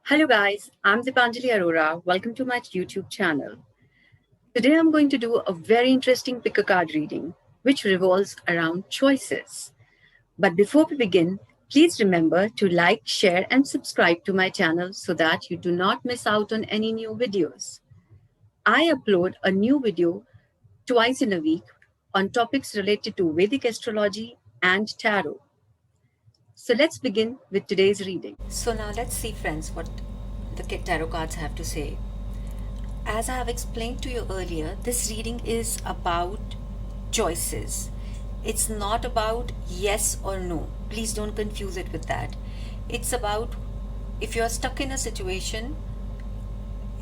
Hello guys, I'm Dipanjali Arora. Welcome to my YouTube channel. Today I'm going to do a very interesting pick a card reading which revolves around choices. But before we begin, please remember to like, share and subscribe to my channel so that you do not miss out on any new videos. I upload a new video twice in a week on topics related to Vedic astrology and tarot. So let's begin with today's reading. So now let's see friends what the tarot cards have to say. As I have explained to you earlier, this reading is about choices. It's not about yes or no. Please don't confuse it with that. It's about if you're stuck in a situation,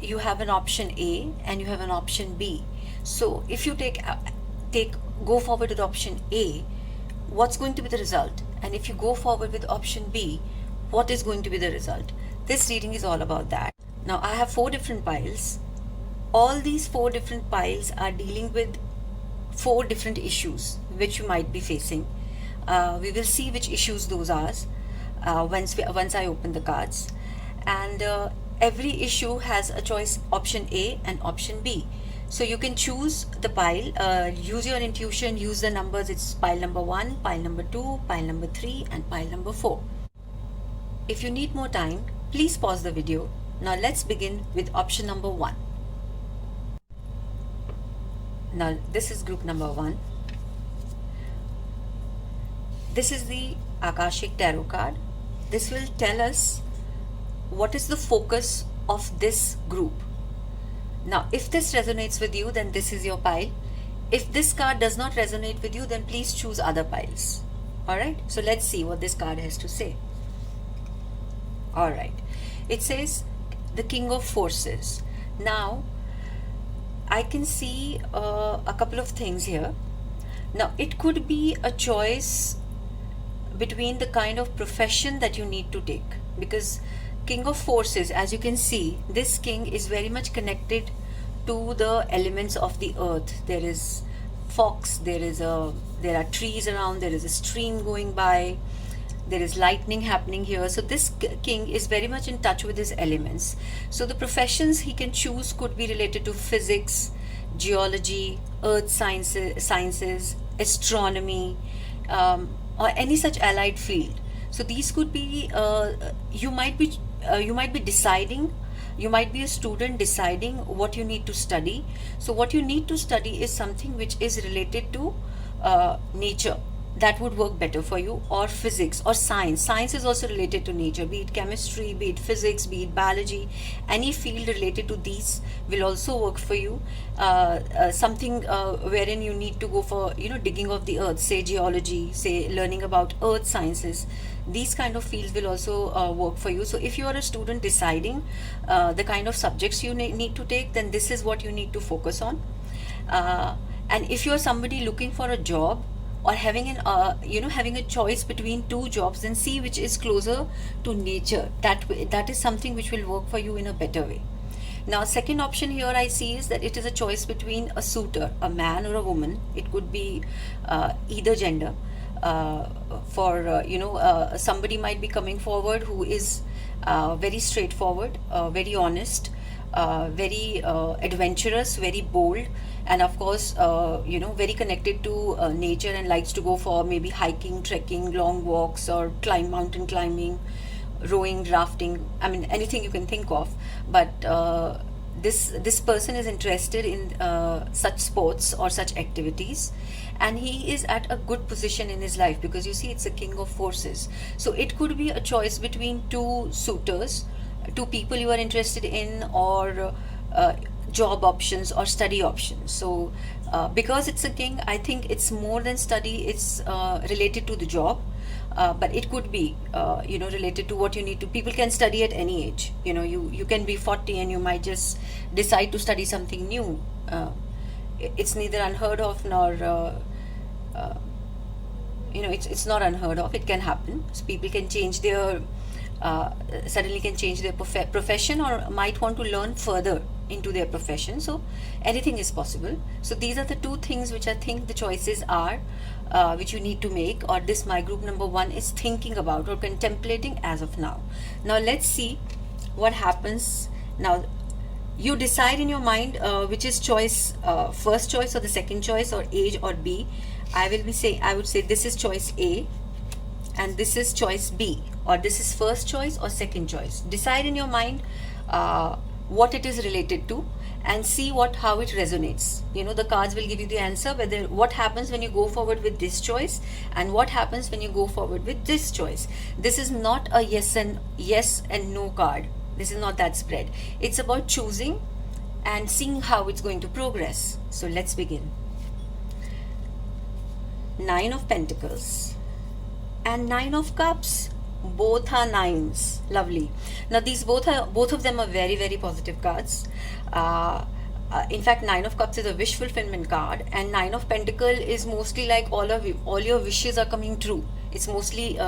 you have an option A and you have an option B. So if you go forward with option A, what's going to be the result? And if you go forward with option B, what is going to be the result? This reading is all about that. Now I have 4 different piles. All these 4 different piles are dealing with 4 different issues which you might be facing. We will see which issues those are once I open the cards. And every issue has a choice, option A and option B. So you can choose the pile, use your intuition, use the numbers. It's pile number 1, pile number 2, pile number 3 and pile number 4. If you need more time, please pause the video. Now let's begin with option number 1. Now this is group number 1. This is the Akashic Tarot card. This will tell us what is the focus of this group. Now if this resonates with you, then this is your pile. If this card does not resonate with you, then please choose other piles. Alright, so let's see what this card has to say. Alright, it says the King of Forces. Now I can see a couple of things here. Now it could be a choice between the kind of profession that you need to take, because King of Forces, as you can see, this king is very much connected to the elements of the earth. There is fox, there are trees around, there is a stream going by, there is lightning happening here. So this king is very much in touch with his elements. So the professions he can choose could be related to physics, geology, earth sciences, astronomy, or any such allied field. So these could be you might be deciding, you might be a student deciding what you need to study. So what you need to study is something which is related to nature. That would work better for you, or physics or science. Science is also related to nature, be it chemistry, be it physics, be it biology. Any field related to these will also work for you. Something wherein you need to go for digging of the earth, say geology, say learning about earth sciences. These kind of fields will also work for you. So if you are a student deciding the kind of subjects you need to take, then this is what you need to focus on. And if you are somebody looking for a job, or having a choice between 2 jobs, then see which is closer to nature. That is something which will work for you in a better way. Now second option here I see is that it is a choice between a suitor, a man or a woman. It could be either gender. Somebody might be coming forward who is very straightforward, very honest, very adventurous, very bold, and of course very connected to nature, and likes to go for maybe hiking, trekking, long walks, or mountain climbing, rowing, rafting, I mean anything you can think of. But this person is interested in such sports or such activities, and he is at a good position in his life, because you see it's a King of Forces. So it could be a choice between 2 suitors, 2 people you are interested in, or job options or study options. So because it's a king, I think it's more than study, it's related to the job. But it could be related to what you need to. People can study at any age. You can be 40 and you might just decide to study something new. It's neither unheard of nor it's not unheard of. It can happen. So people can change their suddenly can change their profession, or might want to learn further into their profession. So anything is possible. So these are the 2 things which I think the choices are, which you need to make, or this my group number 1 is thinking about or contemplating as of now. Now let's see what happens now. You decide in your mind which is choice, first choice or the second choice, or A or B. I would say this is choice A and this is choice B, or this is first choice or second choice. Decide in your mind what it is related to, and see how it resonates. The cards will give you the answer whether what happens when you go forward with this choice and what happens when you go forward with this choice. This is not a yes and no card. This is not that spread. It's about choosing and seeing how it's going to progress. So let's begin. Nine of Pentacles and Nine of Cups. Both are nines. Lovely. Now these both of them are very, very positive cards. In fact, Nine of Cups is a wish fulfillment card, and Nine of Pentacles is mostly like all your wishes are coming true. It's mostly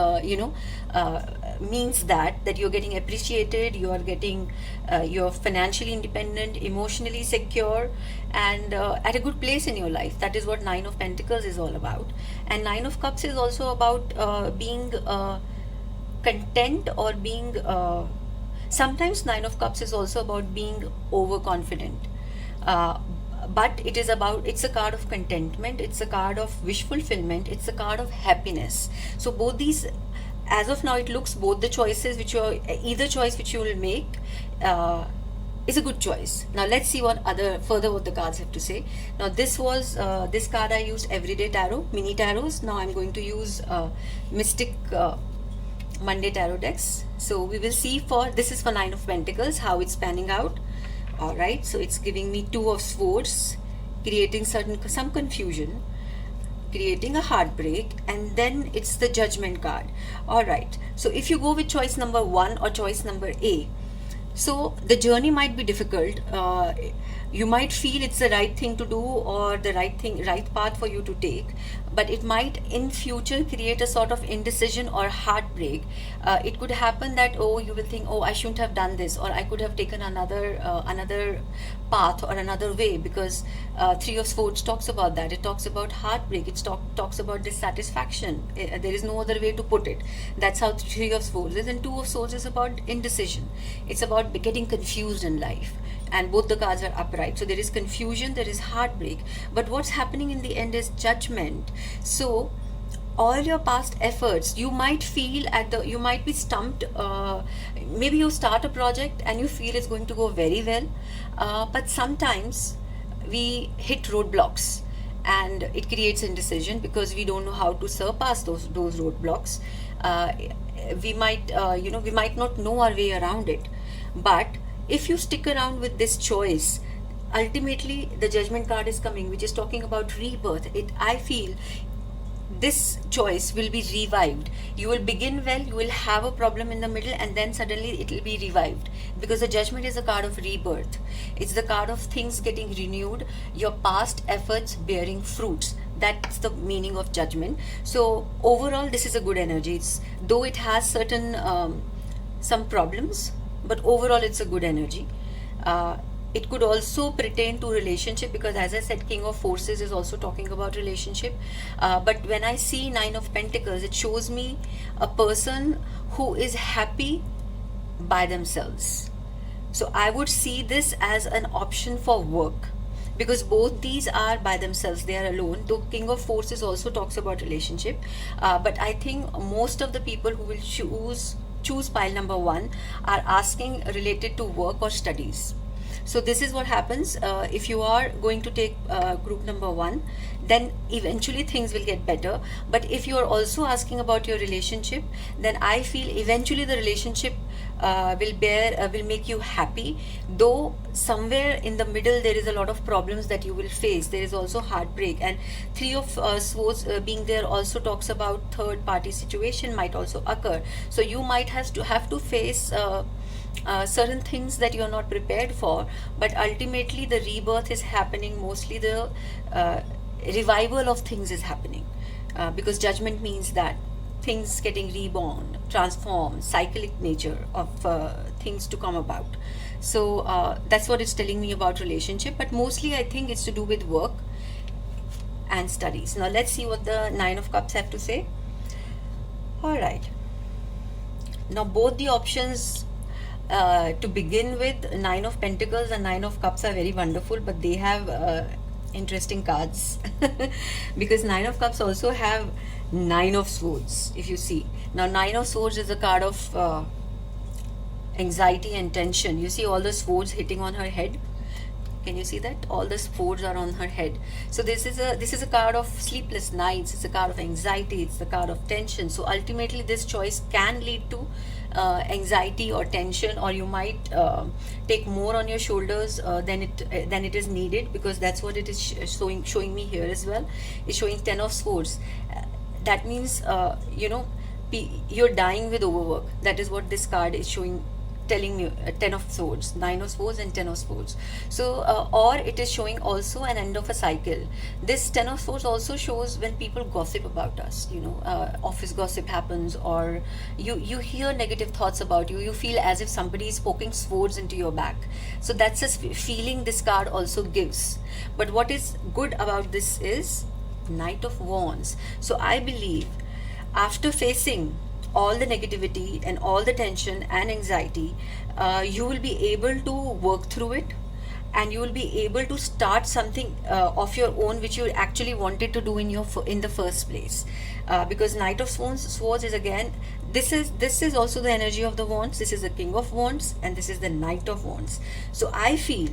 means that you're getting appreciated, you're financially independent, emotionally secure, and at a good place in your life. That is what Nine of Pentacles is all about. And Nine of Cups is also about being content, or being sometimes Nine of Cups is also about being overconfident. But it's a card of contentment, it's a card of wish fulfillment, it's a card of happiness. So both these, as of now, it looks both the choices either choice which you will make is a good choice. Now let's see what the cards have to say. Now this card I used Everyday Tarot, mini tarots. Now I'm going to use Mystic Monday tarot decks. So we will see this is for Nine of Pentacles, how it's panning out. Alright, so it's giving me Two of Swords, creating some confusion, creating a heartbreak, and then it's the Judgment card. Alright, so if you go with choice number 1 or choice number A, so the journey might be difficult. You might feel it's the right thing to do, or the right path for you to take, but it might in future create a sort of indecision or heartbreak. It could happen that you will think, I shouldn't have done this, or I could have taken another path or another way, because Three of Swords talks about that. It talks about heartbreak. It talks about dissatisfaction. There is no other way to put it. That's how Three of Swords is. And Two of Swords is about indecision. It's about getting confused in life. And both the cards are upright. So there is confusion, there is heartbreak. But what's happening in the end is Judgment. So all your past efforts, you might be stumped. Maybe you start a project and you feel it's going to go very well. But sometimes we hit roadblocks, and it creates indecision because we don't know how to surpass those roadblocks. We might not know our way around it. But if you stick around with this choice, ultimately the Judgment card is coming, which is talking about rebirth. I feel this choice will be revived. You will begin well, you will have a problem in the middle, and then suddenly it will be revived, because the Judgment is a card of rebirth. It's the card of things getting renewed, your past efforts bearing fruits. That's the meaning of Judgment. So overall, this is a good energy. Though it has certain some problems, but overall it's a good energy. It could also pertain to relationship, because as I said, King of Forces is also talking about relationship. But when I see Nine of Pentacles, it shows me a person who is happy by themselves. So I would see this as an option for work, because both these are by themselves, they are alone. Though King of Forces also talks about relationship, but I think most of the people who will choose pile number 1 are asking related to work or studies. So this is what happens if you are going to take group number 1, then eventually things will get better. But if you are also asking about your relationship, then I feel eventually the relationship will make you happy, though somewhere in the middle there is a lot of problems that you will face. There is also heartbreak, and Three of Swords being there also talks about third party situation might also occur. So you might have to face certain things that you're not prepared for, but ultimately the rebirth is happening. Mostly the revival of things is happening, because Judgment means that things getting reborn, transformed, cyclic nature of things to come about. So that's what it's telling me about relationship, but mostly I think it's to do with work and studies. Now let's see what the Nine of Cups have to say. All right, now both the options To begin with, Nine of Pentacles and Nine of Cups are very wonderful, but they have interesting cards because Nine of Cups also have Nine of Swords. If you see now, Nine of Swords is a card of anxiety and tension. You see all the swords hitting on her head. Can you see that all the swords are on her head? So this is a card of sleepless nights. It's a card of anxiety. It's the card of tension. So ultimately, this choice can lead to anxiety or tension, or you might take more on your shoulders than it is needed, because that's what it is showing me here as well. It's showing Ten of Swords. That means you're dying with overwork. That is what this card is showing, telling me. Ten of Swords, Nine of Swords, and Ten of Swords. So or it is showing also an end of a cycle. This Ten of Swords also shows when people gossip about us. Office gossip happens, or you hear negative thoughts about you. You feel as if somebody is poking swords into your back. So that's a feeling this card also gives. But what is good about this is Knight of Wands. So I believe after facing all the negativity and all the tension and anxiety, you will be able to work through it, and you will be able to start something of your own which you actually wanted to do in the first place. Because Knight of Swords is again, this is also the energy of the Wands. This is the King of Wands, and this is the Knight of Wands. So I feel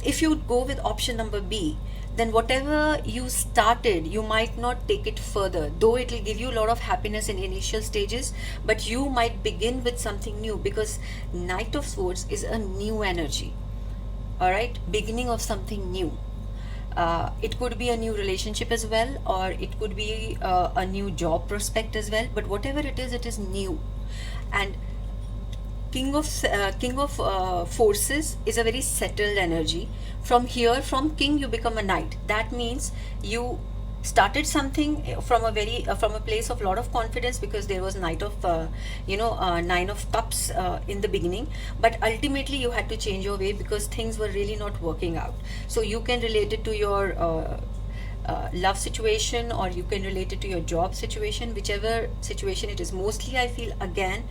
if you go with option number B, then whatever you started, you might not take it further, though it will give you a lot of happiness in initial stages, but you might begin with something new, because Knight of Swords is a new energy. All right, beginning of something new. It could be a new relationship as well, or it could be a new job prospect as well, but whatever it is new. And King of Forces is a very settled energy. From here, from King, you become a Knight. That means you started something from a place of lot of confidence, because there was Nine of Cups in the beginning, but ultimately you had to change your way because things were really not working out. So you can relate it to your love situation, or you can relate it to your job situation, whichever situation it is. Mostly I feel again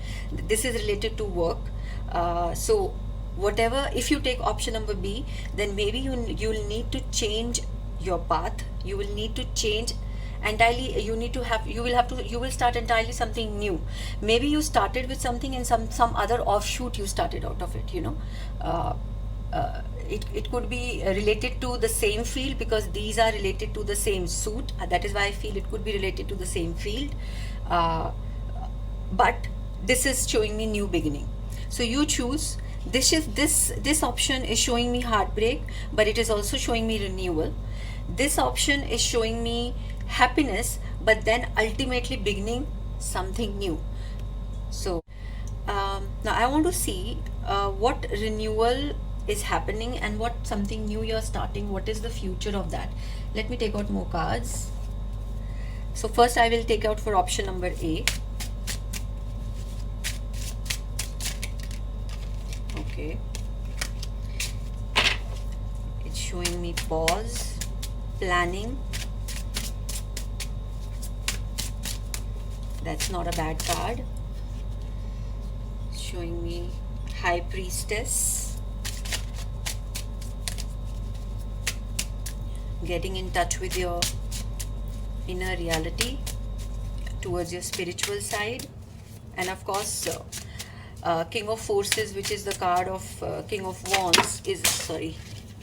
this is related to work. So whatever, if you take option number B, then maybe you'll need to change your path. You will need to change entirely. You will start entirely something new. Maybe you started with something, and some other offshoot you started out of it. It could be related to the same field, because these are related to the same suit. That is why I feel it could be related to the same field. But this is showing me new beginning. So you choose. This option is showing me heartbreak, but it is also showing me renewal. This option is showing me happiness, but then ultimately beginning something new. So now I want to see what renewal is happening and what something new you're starting. What is the future of that? Let me take out more cards. So first I will take out for option number A. Okay, it's showing me pause, planning. That's not a bad card. It's showing me High Priestess, getting in touch with your inner reality, towards your spiritual side. And of course King of Forces, which is the card of King of Wands, is, sorry,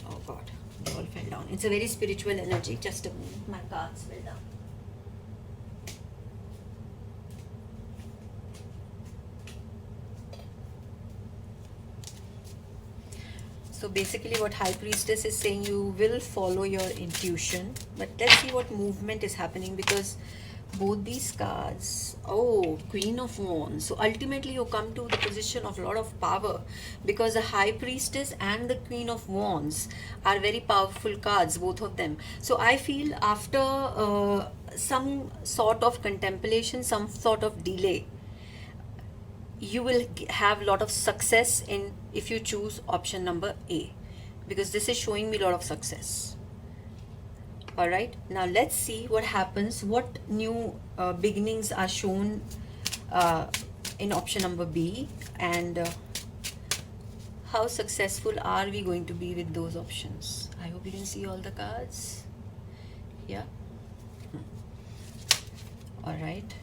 oh god, they all fell down. It's a very spiritual energy. Just a moment, my cards fell down. So basically what High Priestess is saying, you will follow your intuition, but let's see what movement is happening, because both these cards, oh, Queen of Wands. So ultimately you come to the position of a lot of power, because the High Priestess and the Queen of Wands are very powerful cards, both of them. So I feel after some sort of contemplation, some sort of delay, you will have a lot of success in, if you choose option number A, because this is showing me a lot of success. All right, now let's see what happens, what new beginnings are shown in option number B, and how successful are we going to be with those options? I hope you can see all the cards. Yeah. All right.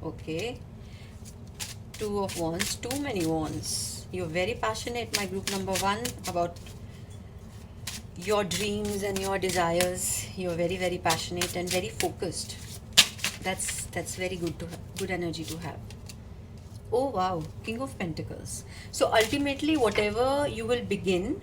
Okay. Two of Wands, too many wands. You're very passionate, my group number 1, about your dreams and your desires. You're very, very passionate and very focused. That's very good to have, good energy to have. Oh wow, King of Pentacles. So ultimately, whatever you will begin,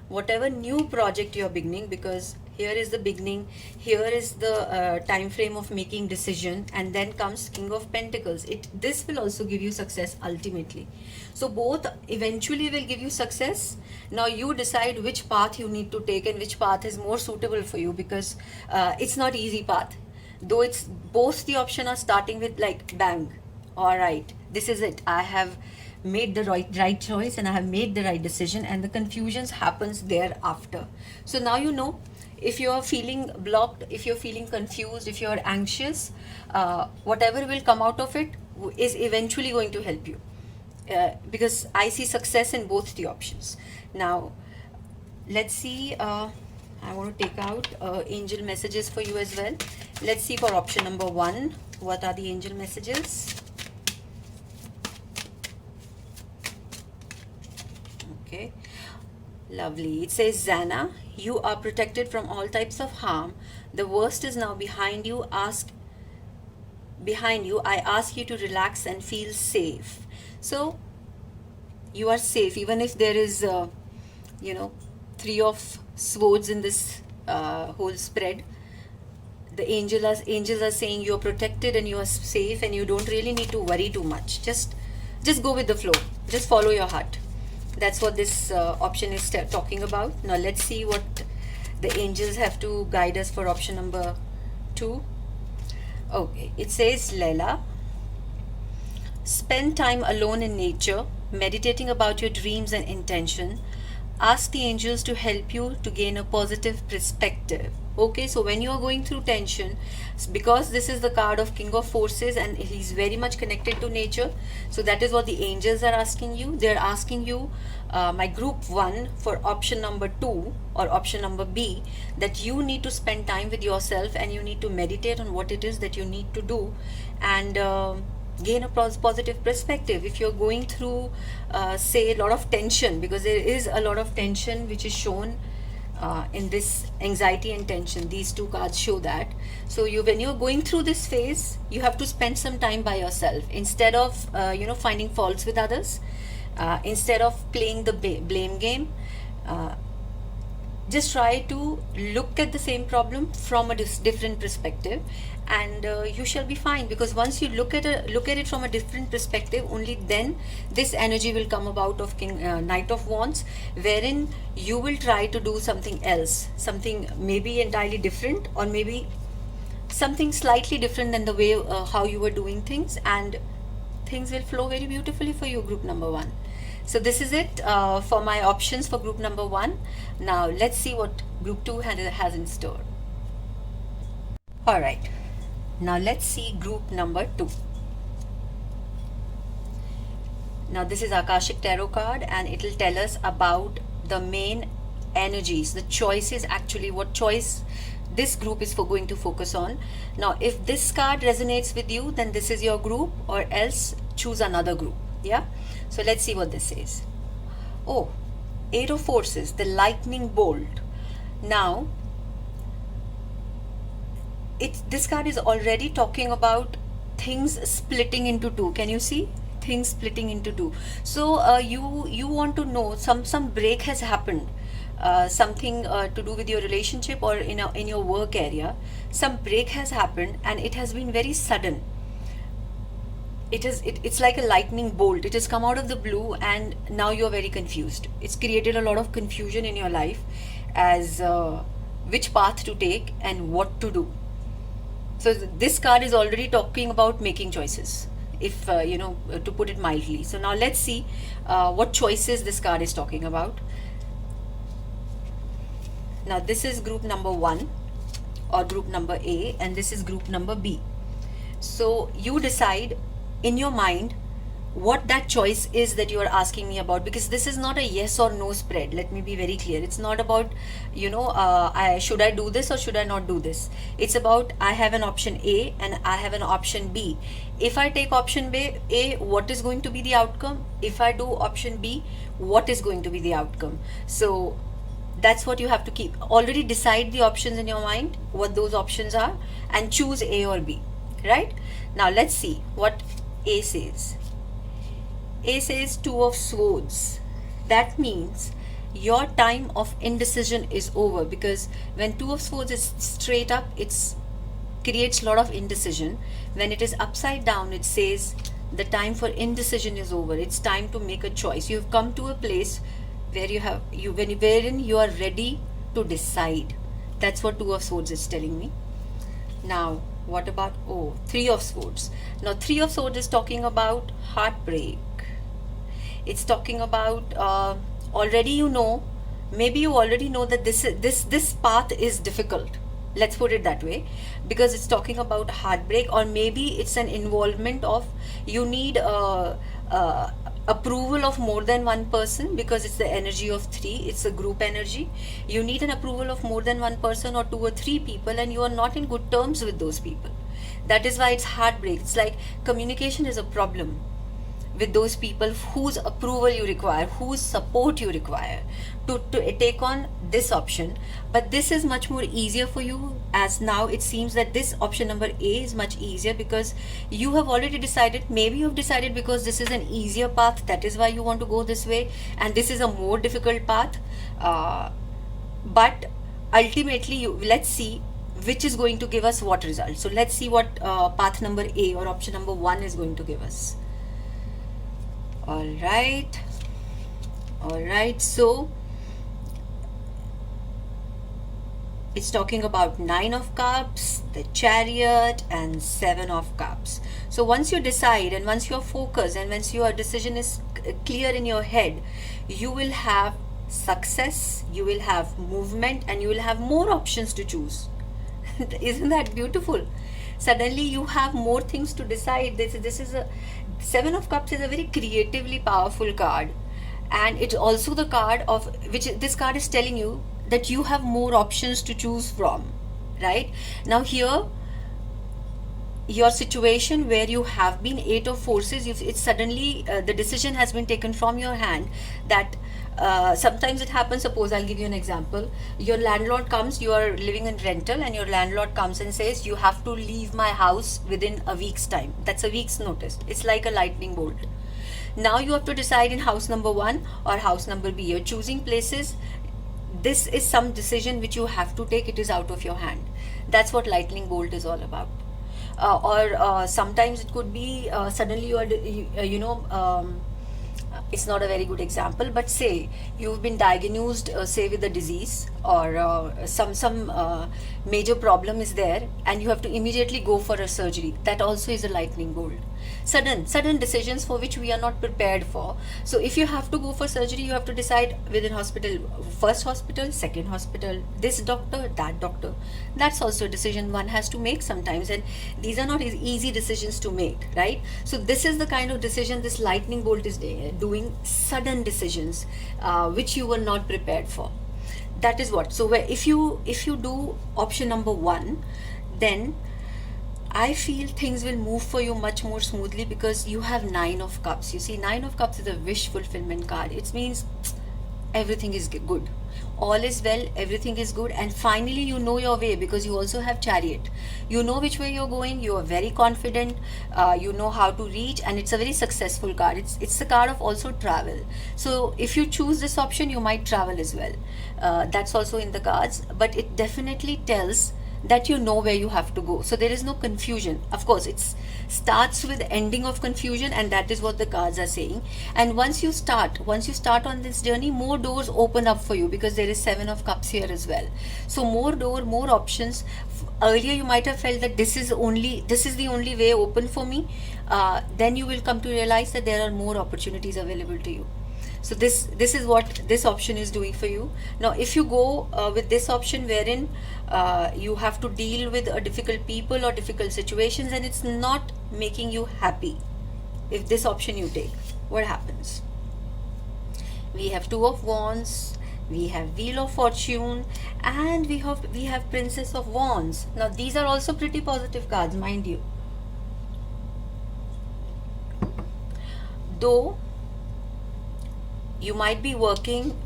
whatever new project you're beginning, because here is the beginning, here is the time frame of making decision, and then comes King of Pentacles. This will also give you success ultimately. So both eventually will give you success. Now you decide which path you need to take and which path is more suitable for you, because it's not easy path. Though it's both the option are starting with like bang. All right, this is it. I have made the right choice and I have made the right decision, and the confusions happens thereafter. So now you know, if you're feeling blocked, if you're feeling confused, if you're anxious, whatever will come out of it is eventually going to help you, because I see success in both the options. Now let's see, I want to take out angel messages for you as well. Let's see for option number 1, what are the angel messages? Okay, lovely. It says, Zana, you are protected from all types of harm. The worst is now behind you. I ask you to relax and feel safe. So you are safe, even if there is 3 of swords in this whole spread. The angels are saying you're protected and you are safe, and you don't really need to worry too much. Just go with the flow. Just follow your heart. That's what this option is talking about. Now let's see what the angels have to guide us for option number 2. Okay, it says, Leila, spend time alone in nature, meditating about your dreams and intention. Ask the angels to help you to gain a positive perspective. Okay, so when you are going through tension, because this is the card of King of Forces and he's very much connected to nature, so that is what the angels are asking you. They're asking you, my group 1, for option number 2 or option number B, that you need to spend time with yourself and you need to meditate on what it is that you need to do, and gain a positive perspective. If you're going through say a lot of tension, because there is a lot of tension which is shown in this anxiety and tension, these 2 cards show that. So when you're going through this phase, you have to spend some time by yourself, instead of finding faults with others, instead of playing the blame game. Just try to look at the same problem from a different perspective, and you shall be fine, because once you look at it from a different perspective, only then this energy will come about of Knight of Wands, wherein you will try to do something else, something maybe entirely different, or maybe something slightly different than the way how you were doing things, and things will flow very beautifully for you, group number 1. So this is it for my options for group number 1. Now let's see what group 2 has in store. Alright, now let's see group number 2. Now this is Akashic Tarot card, and it will tell us about the main energies, the choices, actually what choice this group is going to focus on. Now if this card resonates with you, then this is your group, or else choose another group. Yeah, so let's see what this says. Oh, 8 of Forces, the lightning bolt. Now this card is already talking about things splitting into 2. Can you see things splitting into 2? So you want to know some break has happened, something to do with your relationship or in your work area. Some break has happened and it has been very sudden. It's like a lightning bolt. It has come out of the blue, and now you're very confused. It's created a lot of confusion in your life as which path to take and what to do. So this card is already talking about making choices, if to put it mildly. So now let's see what choices this card is talking about. Now this is group number 1 or group number A, and this is group number B. So you decide in your mind what that choice is that you are asking me about, because this is not a yes or no spread. Let me be very clear. It's not about, should I do this or should I not do this. It's about, I have an option A and I have an option B. If I take option A, what is going to be the outcome? If I do option B, what is going to be the outcome? So that's what you have to keep. Already decide the options in your mind, what those options are, and choose A or B, right? Now let's see what A says. A says Two of Swords. That means your time of indecision is over, because when Two of Swords is straight up, it's creates a lot of indecision. When it is upside down, it says the time for indecision is over. It's time to make a choice. You've come to a place where wherein you are ready to decide. That's what Two of Swords is telling me. Now, what about Three of Swords? Now, Three of Swords is talking about heartbreak. It's talking about maybe you already know that this path is difficult. Let's put it that way, because it's talking about heartbreak, or maybe it's an involvement of, you need approval of more than one person, because it's the energy of 3. It's a group energy. You need an approval of more than one person, or 2 or 3 people, and you are not in good terms with those people. That is why it's heartbreak. It's like communication is a problem with those people whose approval you require, whose support you require to take on this option. But this is much more easier for you, as now it seems that this option number A is much easier, because you have already decided. Maybe you've decided because this is an easier path, that is why you want to go this way, and this is a more difficult path. But ultimately, let's see which is going to give us what result. So let's see what path number A or option number 1 is going to give us. All right, so it's talking about 9 of Cups, the Chariot, and 7 of Cups. So once you decide, and once you're focused, and once your decision is clear in your head, you will have success, you will have movement, and you will have more options to choose. Isn't that beautiful? Suddenly you have more things to decide. This is a 7 of Cups is a very creatively powerful card, and it's also the card of which this card is telling you that you have more options to choose from. Right now, here your situation where you have been 8 of Forces, it's suddenly the decision has been taken from your hand. That sometimes it happens. Suppose I'll give you an example. Your landlord comes, you are living in rental, and your landlord comes and says you have to leave my house within a week's time. That's a week's notice. It's like a lightning bolt. Now you have to decide in house number 1 or house number B. You're choosing places. This is some decision which you have to take. It is out of your hand. That's what lightning bolt is all about. Or sometimes it could be suddenly you are it's not a very good example, but say you've been diagnosed say with a disease, or some major problem is there, and you have to immediately go for a surgery. That also is a lightning bolt. Sudden decisions for which we are not prepared for. So if you have to go for surgery, you have to decide within hospital, first hospital, second hospital, this doctor, that doctor. That's also a decision one has to make sometimes, and these are not easy decisions to make, right? So this is the kind of decision this lightning bolt is doing, sudden decisions which you were not prepared for. That is what. So if you do option number 1, then I feel things will move for you much more smoothly, because you have 9 of Cups. You see, 9 of Cups is a wish fulfillment card. It means everything is good. All is well, everything is good, and finally you know your way, because you also have Chariot. You know which way you're going, you are very confident, you know how to reach, and it's a very successful card. It's the card of also travel. So if you choose this option, you might travel as well. That's also in the cards, but it definitely tells that you know where you have to go. So there is no confusion. Of course, it starts with ending of confusion, and that is what the cards are saying. And once you start on this journey, more doors open up for you, because there is 7 of Cups here as well. So more options. Earlier you might have felt that this is the only way open for me. Then you will come to realize that there are more opportunities available to you. So this is what this option is doing for you. Now if you go with this option, wherein you have to deal with difficult people or difficult situations, and it's not making you happy, if this option you take, what happens? We have Two of Wands, we have Wheel of Fortune, and we have Princess of Wands. Now these are also pretty positive cards, mind you. Though you might be working,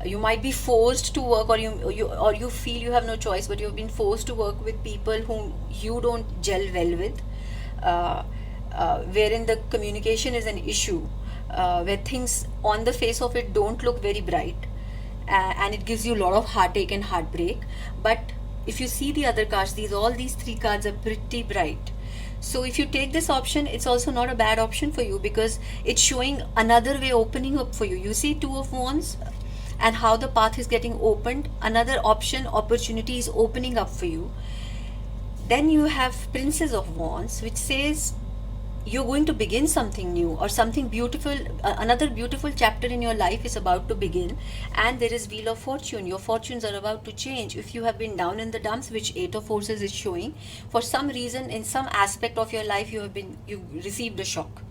you might be forced to work, or you feel you have no choice, but you've been forced to work with people whom you don't gel well with, uh, wherein the communication is an issue, where things on the face of it don't look very bright, and it gives you a lot of heartache and heartbreak. But if you see the other cards, these three cards are pretty bright. So if you take this option, it's also not a bad option for you, because it's showing another way opening up for you. You see Two of Wands and how the path is getting opened, another opportunity is opening up for you. Then you have Princess of Wands, which says you're going to begin something new, or something beautiful, another beautiful chapter in your life is about to begin. And there is Wheel of Fortune, your fortunes are about to change. If you have been down in the dumps, which Eight of Forces is showing, for some reason in some aspect of your life you've received a shock.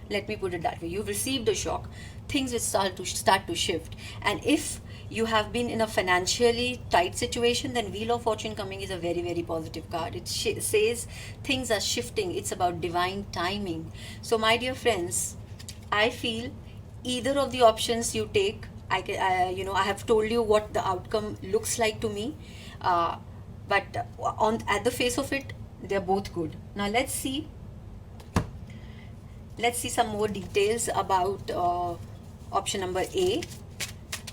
Let me put it that way, you've received a shock. Things will start to shift. And if you have been in a financially tight situation, then Wheel of Fortune coming is a very, very positive card. It says things are shifting, it's about divine timing. So my dear friends, I feel either of the options you take, I have told you what the outcome looks like to me, but at the face of it, they're both good. Now let's see some more details about option number A.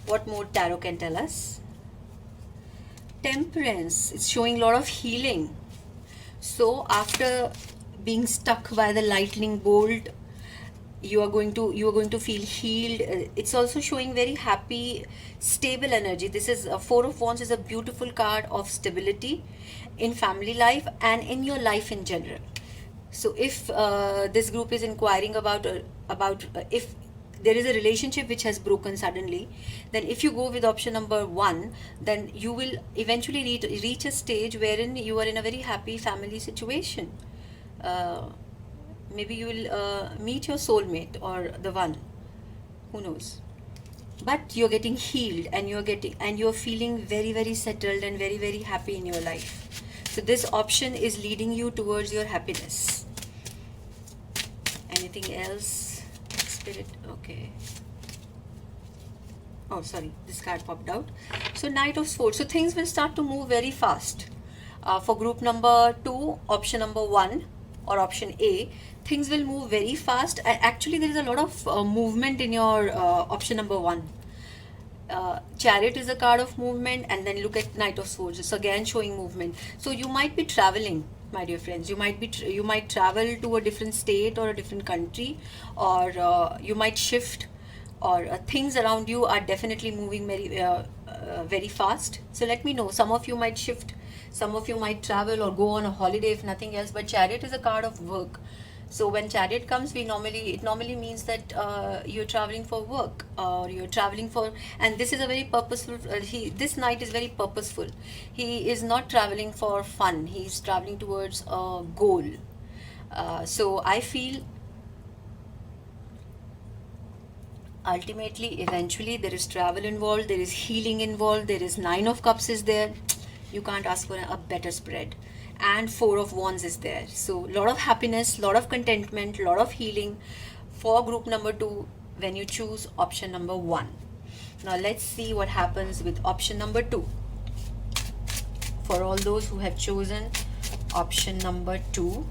What more tarot can tell us? Temperance. It's showing a lot of healing. So after being stuck by the lightning bolt, you are going to feel healed. It's also showing very happy, stable energy. This is Four of Wands is a beautiful card of stability in family life and in your life in general. So if this group is inquiring about if there is a relationship which has broken suddenly, then if you go with option number 1, then you will eventually reach a stage wherein you are in a very happy family situation. Maybe you will meet your soulmate or the one, who knows. But you're getting healed, and you're feeling very, very settled and very, very happy in your life. So this option is leading you towards your happiness. Anything else, Spirit? Okay. Oh, sorry, this card popped out. So Knight of Swords. So things will start to move very fast. For group number 2, option number 1 or option A, things will move very fast. Actually, there is a lot of movement in your option number 1. Chariot is a card of movement, and then look at Knight of Swords. It's again showing movement. So you might be traveling, my dear friends. You might travel to a different state or a different country, or you might shift, or things around you are definitely moving very fast. So let me know. Some of you might shift, some of you might travel or go on a holiday, if nothing else. But Chariot is a card of work. So when Chariot comes, it normally means that you're traveling for work, or you're traveling for, and this is a very purposeful, this Knight is very purposeful. He is not traveling for fun, he's traveling towards a goal. So I feel ultimately, eventually, there is travel involved, there is healing involved, there is 9 of Cups is there. You can't ask for a better spread. And 4 of Wands is there. So a lot of happiness, lot of contentment, lot of healing for group number 2 when you choose option number 1. Now let's see what happens with option number 2. For all those who have chosen option number 2,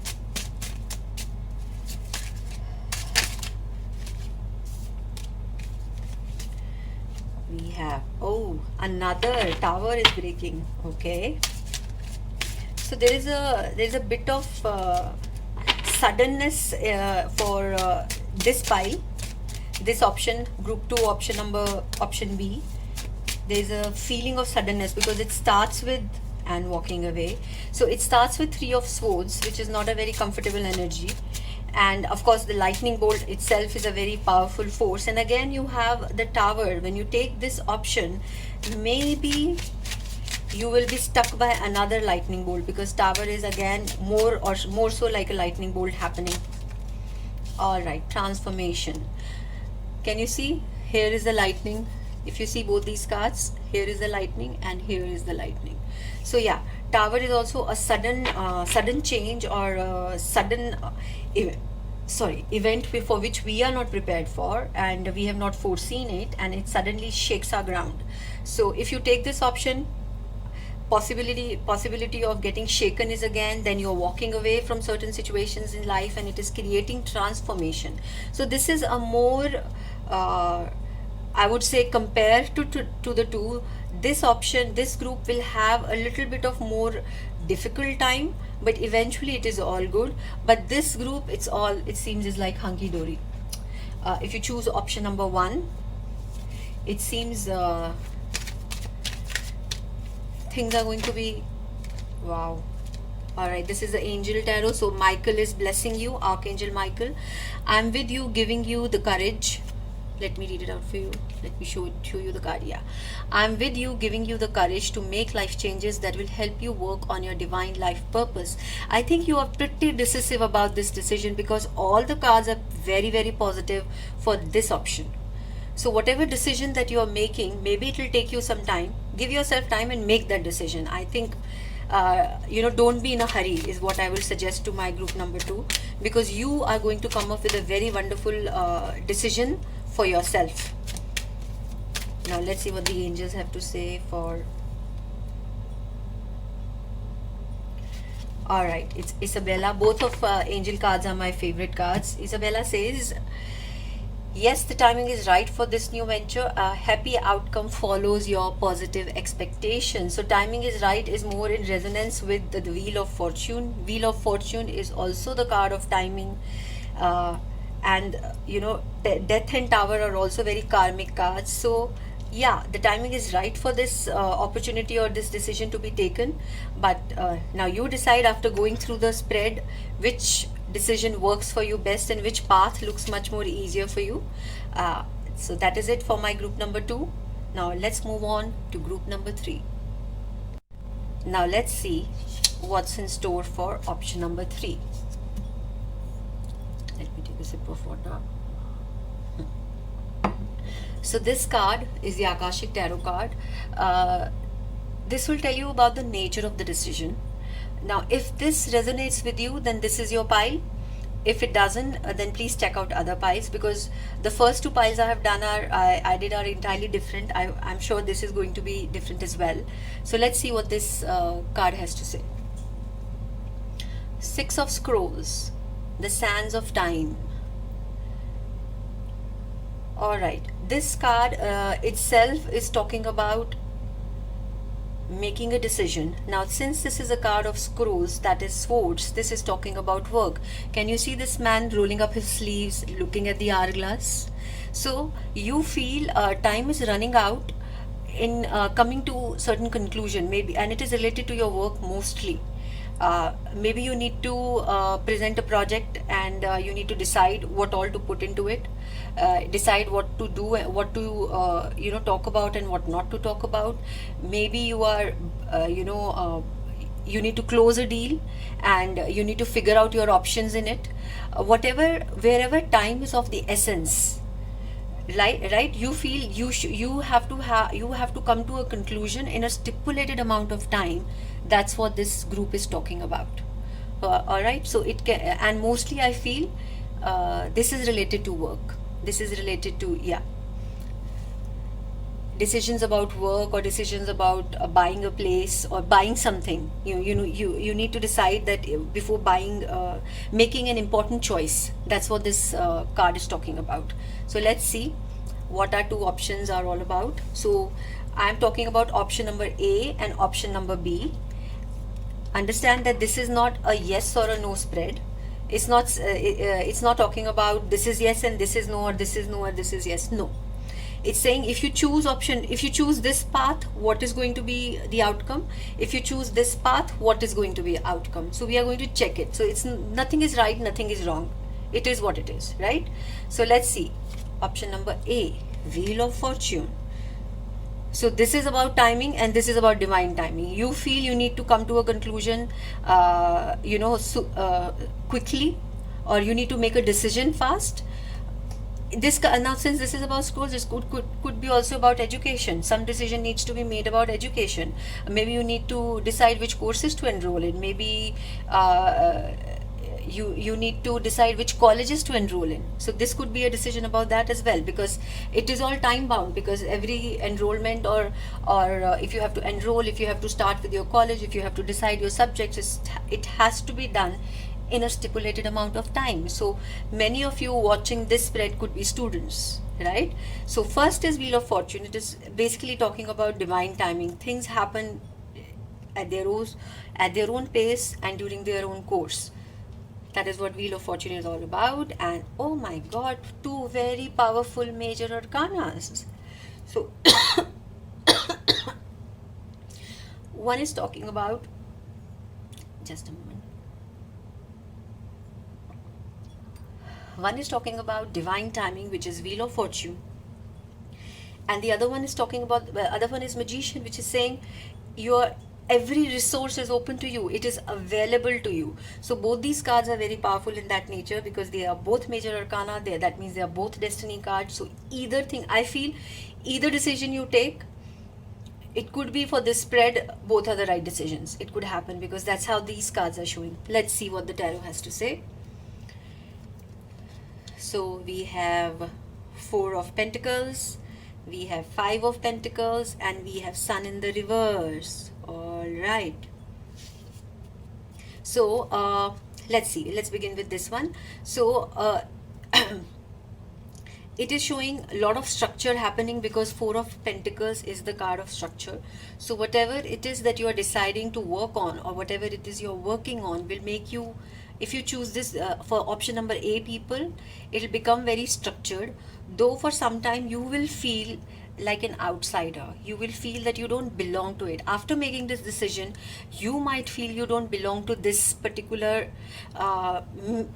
we have, oh, another Tower is breaking. Okay. So there is a bit of suddenness for this pile, this option, group 2, option B. There is a feeling of suddenness because it starts with and walking away. So it starts with 3 of Swords, which is not a very comfortable energy. And of course the lightning bolt itself is a very powerful force. And again you have the Tower. When you take this option, maybe you will be stuck by another lightning bolt, because Tower is again more so like a lightning bolt happening. All right, transformation. Can you see? Here is the lightning. If you see both these cards, here is the lightning and here is the lightning. So yeah, tower is also a sudden change or a sudden event for which we are not prepared for and we have not foreseen it, and it suddenly shakes our ground. So if you take this option, possibility of getting shaken is again, then you're walking away from certain situations in life and it is creating transformation. So this is a more I would say, compared to the two, this option, this group will have a little bit of more difficult time, but eventually it is all good. But this group, it seems is like hunky dory. If you choose option number 1, it seems things are going to be wow. All right, this is the angel tarot. So Michael is blessing you, Archangel Michael. I'm with you, giving you the courage. Let me read it out for you. Let me show you the card. Yeah, I'm with you, giving you the courage to make life changes that will help you work on your divine life purpose. I think you are pretty decisive about this decision because all the cards are very, very positive for this option. So whatever decision that you are making, maybe it will take you some time. Give yourself time and make that decision. I think don't be in a hurry is what I will suggest to my group number 2, because you are going to come up with a very wonderful decision for yourself. Now let's see what the angels have to say for. All right, it's Isabella. Both of angel cards are my favorite cards. Isabella says, yes, the timing is right for this new venture. A happy outcome follows your positive expectations. So timing is right is more in resonance with the Wheel of Fortune. Wheel of Fortune is also the card of timing. And Death and Tower are also very karmic cards. So yeah, the timing is right for this opportunity or this decision to be taken. But now you decide, after going through the spread, which decision works for you best and which path looks much more easier for you. So that is it for my group number 2. Now let's move on to group number 3. Now let's see what's in store for option number 3. Let me take a sip of water. So this card is the Akashic Tarot card. This will tell you about the nature of the decision. Now, if this resonates with you, then this is your pile. If it doesn't, then please check out other piles, because the first 2 piles I have done I did are entirely different. I'm sure this is going to be different as well. So let's see what this card has to say. 6 of Scrolls, the Sands of Time. All right, this card itself is talking about making a decision. Now, since this is a card of scrolls, that is swords, this is talking about work. Can you see this man rolling up his sleeves, looking at the hourglass? So you feel time is running out in coming to certain conclusion, maybe, and it is related to your work mostly. Maybe you need to present a project and you need to decide what all to put into it, decide what to do, what to talk about and what not to talk about. Maybe you are you need to close a deal and you need to figure out your options in it. Wherever time is of the essence, right, you feel you have to come to a conclusion in a stipulated amount of time. That's what this group is talking about. All right, so it can, and mostly I feel this is related to work. This is related to decisions about work or decisions about buying a place or buying something. You need to decide that before buying, making an important choice. That's what this card is talking about. So let's see what our 2 options are all about. So I'm talking about option number A and option number B. Understand that this is not a yes or a no spread. It's not talking about this is yes and this is no, or this is no or this is yes. No, it's saying if you choose this path, what is going to be the outcome? If you choose this path, what is going to be the outcome? So we are going to check it. So it's nothing is right, nothing is wrong. It is what it is, right? So let's see option number A, Wheel of Fortune. So this is about timing and this is about divine timing. You feel you need to come to a conclusion quickly, or you need to make a decision fast. This now, since this is about schools, this could be also about education. Some decision needs to be made about education. Maybe you need to decide which courses to enroll in. Maybe you need to decide which colleges to enroll in. So this could be a decision about that as well, because it is all time bound, because every enrollment or if you have to enroll, if you have to start with your college, if you have to decide your subjects, it has to be done in a stipulated amount of time. So many of you watching this spread could be students, right? So first is Wheel of Fortune. It is basically talking about divine timing. Things happen at their own pace and during their own course. That is what Wheel of Fortune is all about. And oh my god, two very powerful major arcanas. So one is talking about, just a moment. One is talking about divine timing, which is Wheel of Fortune, and the other one is talking about, the other one is Magician, which is saying your every resource is open to you, it is available to you. So both these cards are very powerful in that nature, because they are both major arcana there. That means they are both destiny cards. So either thing, I feel, either decision you take, it could be for this spread, both are the right decisions. It could happen, because that's how these cards are showing. Let's see what the tarot has to say. So we have Four of Pentacles, we have Five of Pentacles, and we have Sun in the reverse. All right. So let's see. Let's begin with this one. So it is showing a lot of structure happening, because Four of Pentacles is the card of structure. So whatever it is that you are deciding to work on, or whatever it is you're working on, will make you, if you choose this for option number A, people, it'll become very structured. Though for some time you will feel like an outsider, you will feel that you don't belong to it. After making this decision, you might feel you don't belong to this particular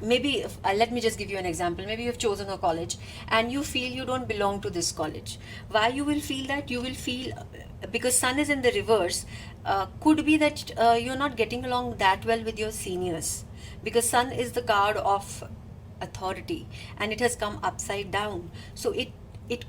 maybe let me just give you an example. Maybe you've chosen a college and you feel you don't belong to this college. Why you will feel that? You will feel because Sun is in the reverse, could be that you're not getting along that well with your seniors, because Sun is the card of authority and it has come upside down. So it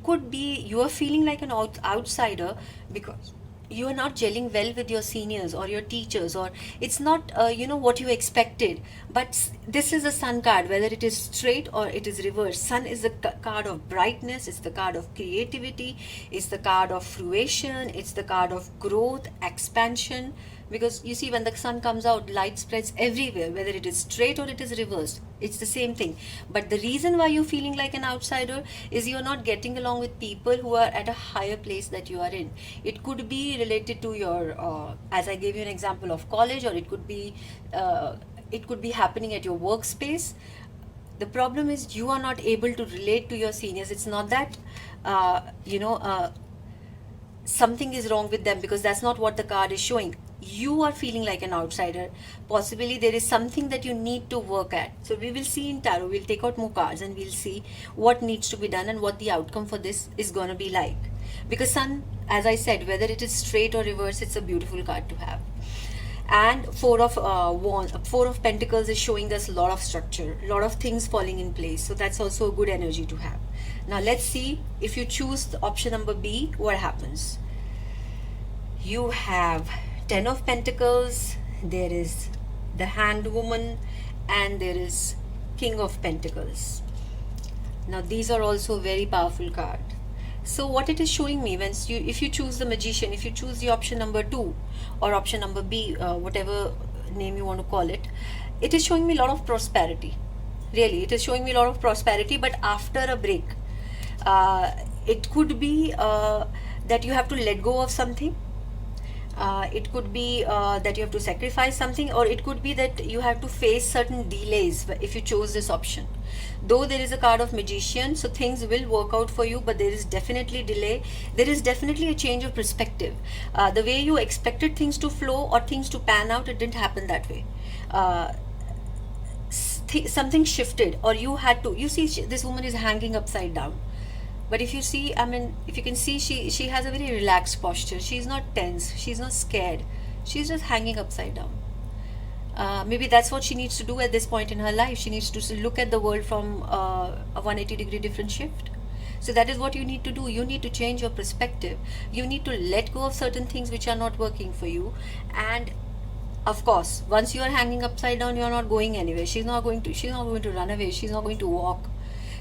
could be you are feeling like an outsider, because you are not gelling well with your seniors or your teachers, or it's not what you expected. But this is a Sun card, whether it is straight or it is reversed. Sun is the card of brightness, it's the card of creativity, it's the card of fruition, it's the card of growth, expansion. Because you see, when the Sun comes out, light spreads everywhere, whether it is straight or it is reversed, it's the same thing. But the reason why you're feeling like an outsider is you're not getting along with people who are at a higher place that you are in. It could be related to your as I gave you an example of college, or it could be happening at your workspace. The problem is you are not able to relate to your seniors. It's not that something is wrong with them, because that's not what the card is showing. You are feeling like an outsider. Possibly there is something that you need to work at. So we will see in tarot, we'll take out more cards and we'll see what needs to be done and what the outcome for this is going to be like. Because Sun, as I said, whether it is straight or reverse, it's a beautiful card to have. And Four of Pentacles is showing us a lot of structure, a lot of things falling in place. So that's also a good energy to have. Now let's see, if you choose the option number B, what happens. You have Ten of Pentacles, there is the Hanged Woman, and there is King of Pentacles. Now these are also very powerful cards. So what it is showing me, if you choose the Magician, if you choose the option number 2 or option number B, whatever name you want to call it, it is showing me a lot of prosperity. Really, it is showing me a lot of prosperity, but after a break. It could be that you have to let go of something. It could be that you have to sacrifice something, or it could be that you have to face certain delays if you chose this option. Though there is a card of Magician, so things will work out for you, but there is definitely delay. There is definitely a change of perspective. The way you expected things to flow or things to pan out, it didn't happen that way. Something shifted, or you had to. You see, this woman is hanging upside down. But if you see, if you can see, she has a very relaxed posture. She's not tense. She's not scared. She's just hanging upside down. Maybe that's what she needs to do at this point in her life. She needs to look at the world from a 180-degree different shift. So that is what you need to do. You need to change your perspective. You need to let go of certain things which are not working for you. And of course, once you are hanging upside down, you are not going anywhere. She's not going to run away. She's not going to walk.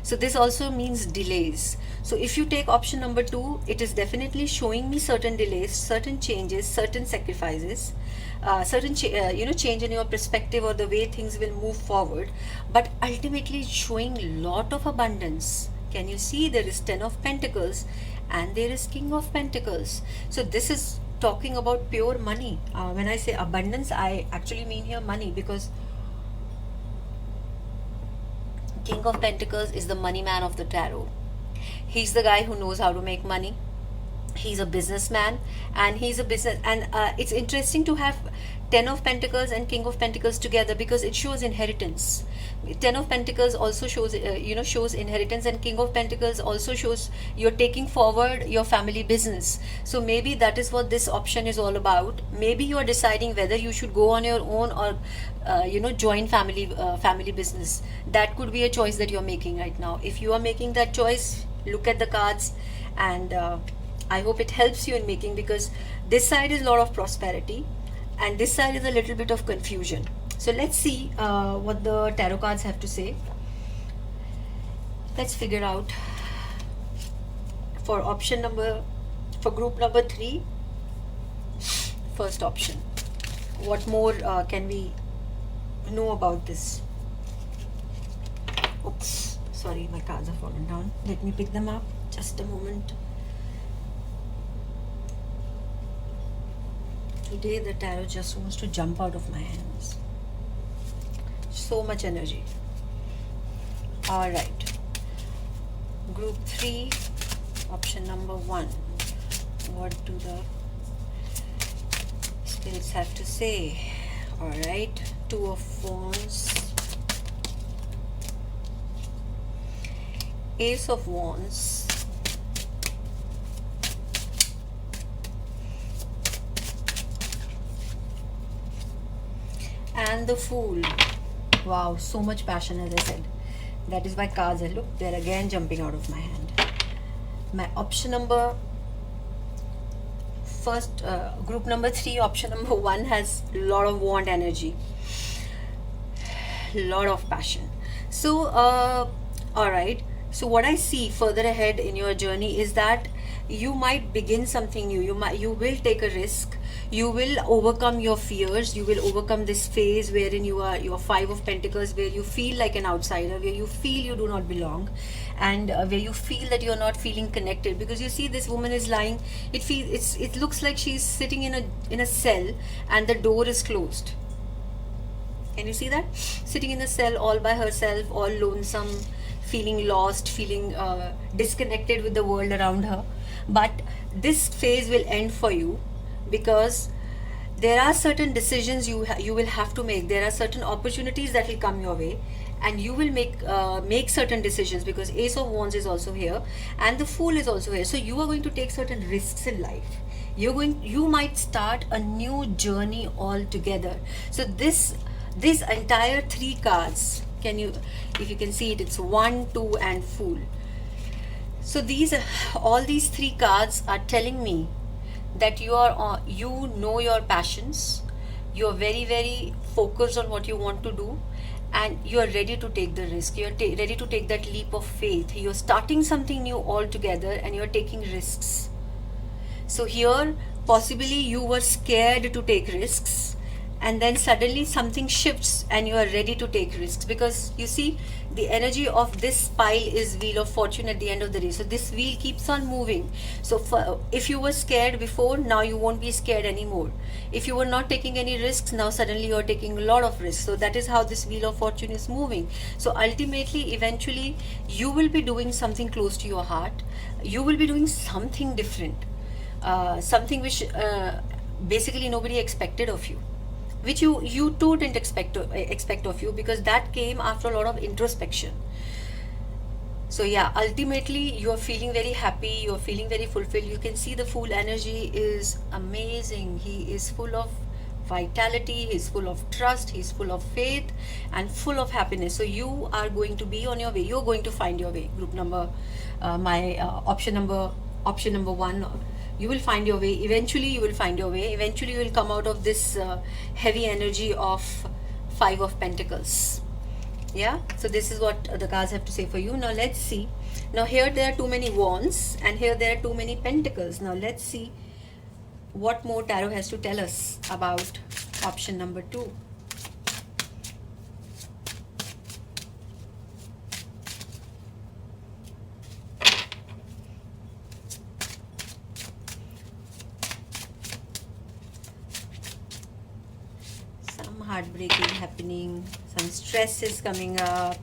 So this also means delays. So if you take option number 2, it is definitely showing me certain delays, certain changes, certain sacrifices, change in your perspective or the way things will move forward. But ultimately, it's showing lot of abundance. Can you see there is 10 of Pentacles and there is King of Pentacles. So this is talking about pure money. When I say abundance, I actually mean here money, because King of Pentacles is the money man of the tarot. He's the guy who knows how to make money. He's a businessman, and he's a business. And it's interesting to have 10 of Pentacles and King of Pentacles together, because it shows inheritance. 10 of Pentacles also shows shows inheritance, and King of Pentacles also shows you're taking forward your family business. So maybe that is what this option is all about. Maybe you are deciding whether you should go on your own or join family business. That could be a choice that you're making right now. If you are making that choice, look at the cards, and I hope it helps you in making, because this side is a lot of prosperity and this side is a little bit of confusion. So let's see what the tarot cards have to say. Let's figure out for group number 3, first option. What more can we know about this? Oops, sorry, my cards have fallen down. Let me pick them up. Just a moment. Today the tarot just wants to jump out of my hands. So much energy. All right. Group 3, option number 1. What do the spirits have to say? All right. 2 of Wands. Ace of Wands. And the Fool. Wow, so much passion, as I said. That is why cards are, look, they're again jumping out of my hand. My option number first, group number 3, option number 1 has a lot of wand energy, lot of passion. So all right, so what I see further ahead in your journey is that you might begin something new. You will take a risk. You will overcome your fears. You will overcome this phase wherein you are 5 of Pentacles, where you feel like an outsider, where you feel you do not belong, and where you feel that you are not feeling connected. Because you see, this woman is lying. It looks like she's sitting in a cell and the door is closed. Can you see that? Sitting in a cell all by herself, all lonesome, feeling lost, feeling disconnected with the world around her. But this phase will end for you, because there are certain decisions you will have to make. There are certain opportunities that will come your way, and you will make certain decisions, because Ace of Wands is also here and the Fool is also here. So you are going to take certain risks in life. You might start a new journey altogether. So this entire 3 cards, if you can see it, it's 1, 2 and Fool. So all these 3 cards are telling me that you know your passions, you are very, very focused on what you want to do, and you are ready to take the risk. You are ready to take that leap of faith. You are starting something new altogether and you are taking risks. So here, possibly you were scared to take risks, and then suddenly something shifts and you are ready to take risks, because you see, the energy of this pile is Wheel of Fortune at the end of the day. So this wheel keeps on moving. So if you were scared before, now you won't be scared anymore. If you were not taking any risks, now suddenly you are taking a lot of risks. So that is how this Wheel of Fortune is moving. So ultimately, eventually, you will be doing something close to your heart. You will be doing something different, something which basically nobody expected of you, which you too didn't expect of you, because that came after a lot of introspection. So yeah, ultimately you are feeling very happy, you are feeling very fulfilled. You can see the Fool energy is amazing. He is full of vitality, he's full of trust, he's full of faith, and full of happiness. So you are going to be on your way, you're going to find your way. Group number option number one, you will find your way. Eventually you will find your way. Eventually you will come out of this heavy energy of Five of Pentacles. Yeah, so this is what the cards have to say for you. Now let's see. Now here there are too many wands, and here there are too many pentacles. Now let's see what more tarot has to tell us about option number 2. Some heartbreaking happening, some stress is coming up,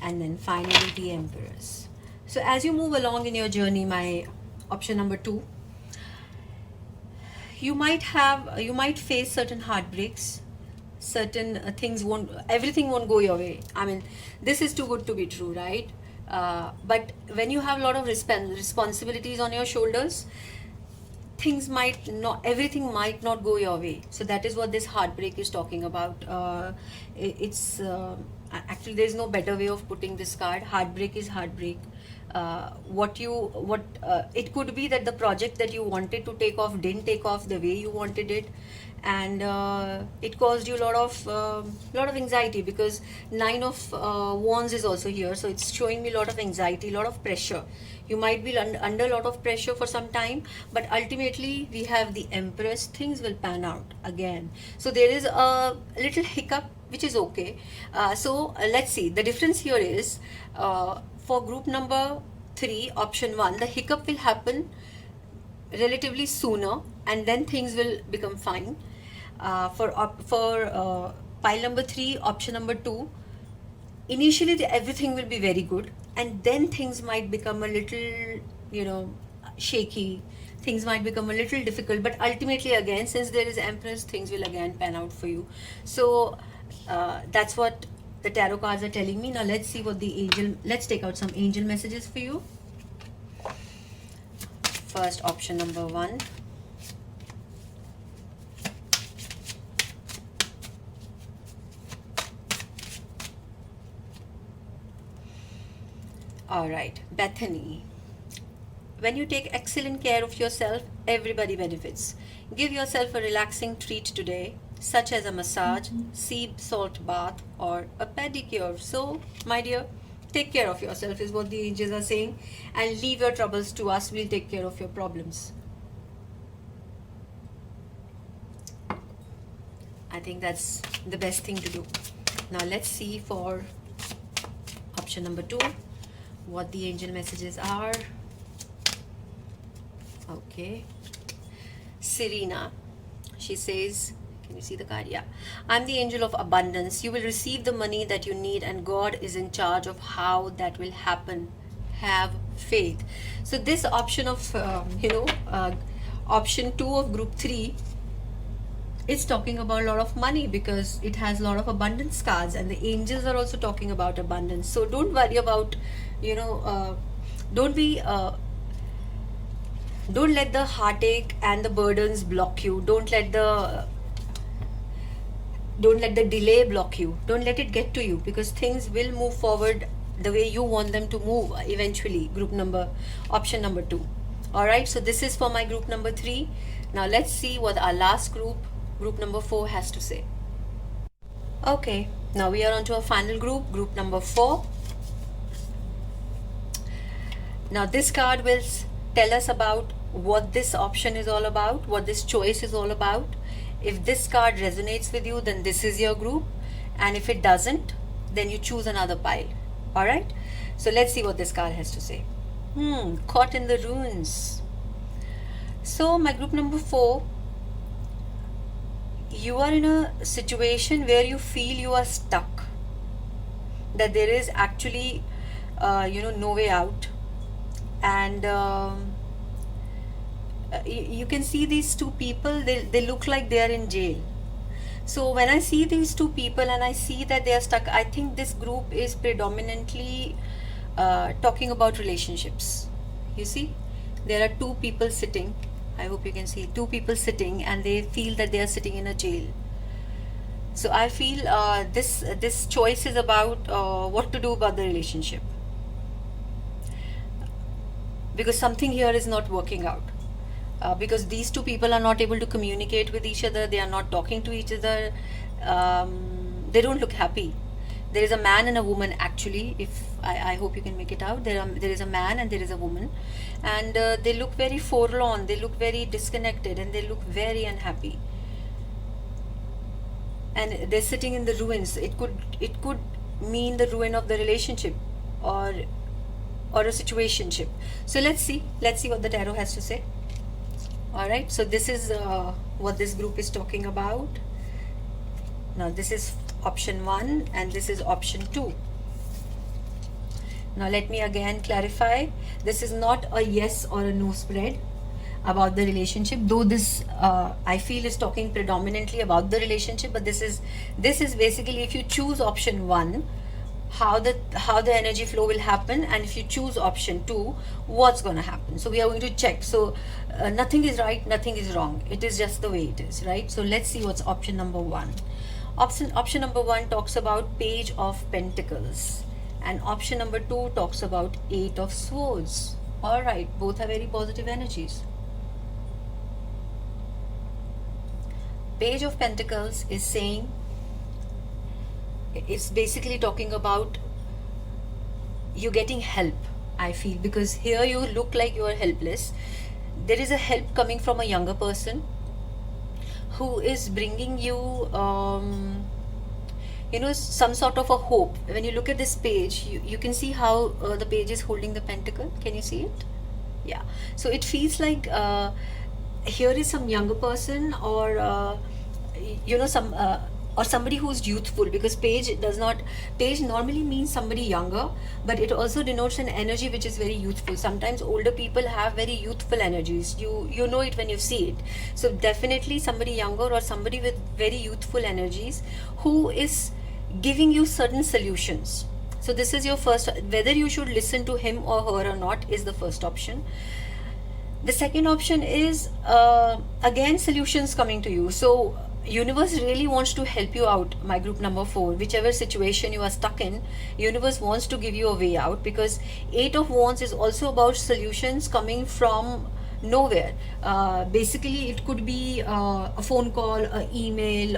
and then finally the Empress. So as you move along in your journey, my option number 2, you might face certain heartbreaks, certain everything won't go your way. I mean, this is too good to be true, right? But when you have a lot of responsibilities on your shoulders, everything might not go your way. So that is what this heartbreak is talking about. It's actually, there's no better way of putting this card. Heartbreak is heartbreak. It could be that the project that you wanted to take off didn't take off the way you wanted it, and it caused you a lot of anxiety, because 9 of wands is also here. So it's showing me a lot of anxiety, a lot of pressure. You might be under a lot of pressure for some time, but ultimately we have the Empress. Things will pan out again. So there is a little hiccup, which is okay. So let's see. The difference here is for group number 3, option 1, the hiccup will happen relatively sooner, and then things will become fine. For pile number 3, option number 2, initially everything will be very good, and then things might become a little, shaky. Things might become a little difficult, but ultimately again, since there is Empress, things will again pan out for you. So that's what the tarot cards are telling me. Now let's see what let's take out some angel messages for you. First, option number 1. All right, Bethany. When you take excellent care of yourself, everybody benefits. Give yourself a relaxing treat today, such as a massage, sea salt bath, or a pedicure. So, my dear, take care of yourself is what the angels are saying, and leave your troubles to us. We'll take care of your problems. I think that's the best thing to do. Now let's see for option number 2 what the angel messages are. Okay, Serena, she says, can you see the card? Yeah. I'm the angel of abundance. You will receive the money that you need, and God is in charge of how that will happen. Have faith. So this option of option 2 of group 3 is talking about a lot of money, because it has a lot of abundance cards, and the angels are also talking about abundance. So don't worry about, don't let the heartache and the burdens block you. Don't let the delay block you. Don't let it get to you, because things will move forward the way you want them to move eventually. Option number 2. All right, so this is for my group number 3. Now let's see what our last group number 4, has to say. Okay, now we are on to our final group number 4. Now this card will tell us about what this option is all about, what this choice is all about. If this card resonates with you, then this is your group, and if it doesn't, then you choose another pile. All right, so let's see what this card has to say. Caught in the ruins. So my group number 4, you are in a situation where you feel you are stuck, that there is actually no way out, and you can see these two people, they look like they are in jail. So when I see these two people and I see that they are stuck, I think this group is predominantly talking about relationships. You see, there are two people sitting, I hope you can see two people sitting and they feel that they are sitting in a jail. So I feel this choice is about what to do about the relationship, because something here is not working out. Because these two people are not able to communicate with each other, they are not talking to each other, they don't look happy. There is a man and a woman actually. If I hope you can make it out. There is a man and there is a woman, and they look very forlorn. They look very disconnected, and they look very unhappy. And they're sitting in the ruins. It could mean the ruin of the relationship, or a situationship. So let's see what the tarot has to say. All right. So this is what this group is talking about. Now this is option 1 and this is option 2. Now let me again clarify. This is not a yes or a no spread about the relationship, though this I feel is talking predominantly about the relationship, but this is basically, if you choose option 1, how the energy flow will happen, and if you choose option 2, what's going to happen. So we are going to check. So nothing is right, nothing is wrong, it is just the way it is, right? So let's see what's option number 1. Option number 1 talks about Page of Pentacles, and option number 2 talks about 8 of Swords. All right, both are very positive energies. Page of Pentacles is saying, it's basically talking about you getting help, I feel, because here you look like you are helpless. There is a help coming from a younger person who is bringing you some sort of a hope. When you look at this page, you can see how the page is holding the pentacle. Can you see it? Yeah. So it feels like here is some younger person, or or somebody who's youthful, because page normally means somebody younger, but it also denotes an energy which is very youthful. Sometimes older people have very youthful energies. You know it when you see it. So definitely somebody younger or somebody with very youthful energies who is giving you certain solutions. So this is your first. Whether you should listen to him or her or not is the first option. The second option is again solutions coming to you. So universe really wants to help you out, my group number 4. Whichever situation you are stuck in, universe wants to give you a way out, because 8 of Wands is also about solutions coming from nowhere. Basically it could be a phone call, an email,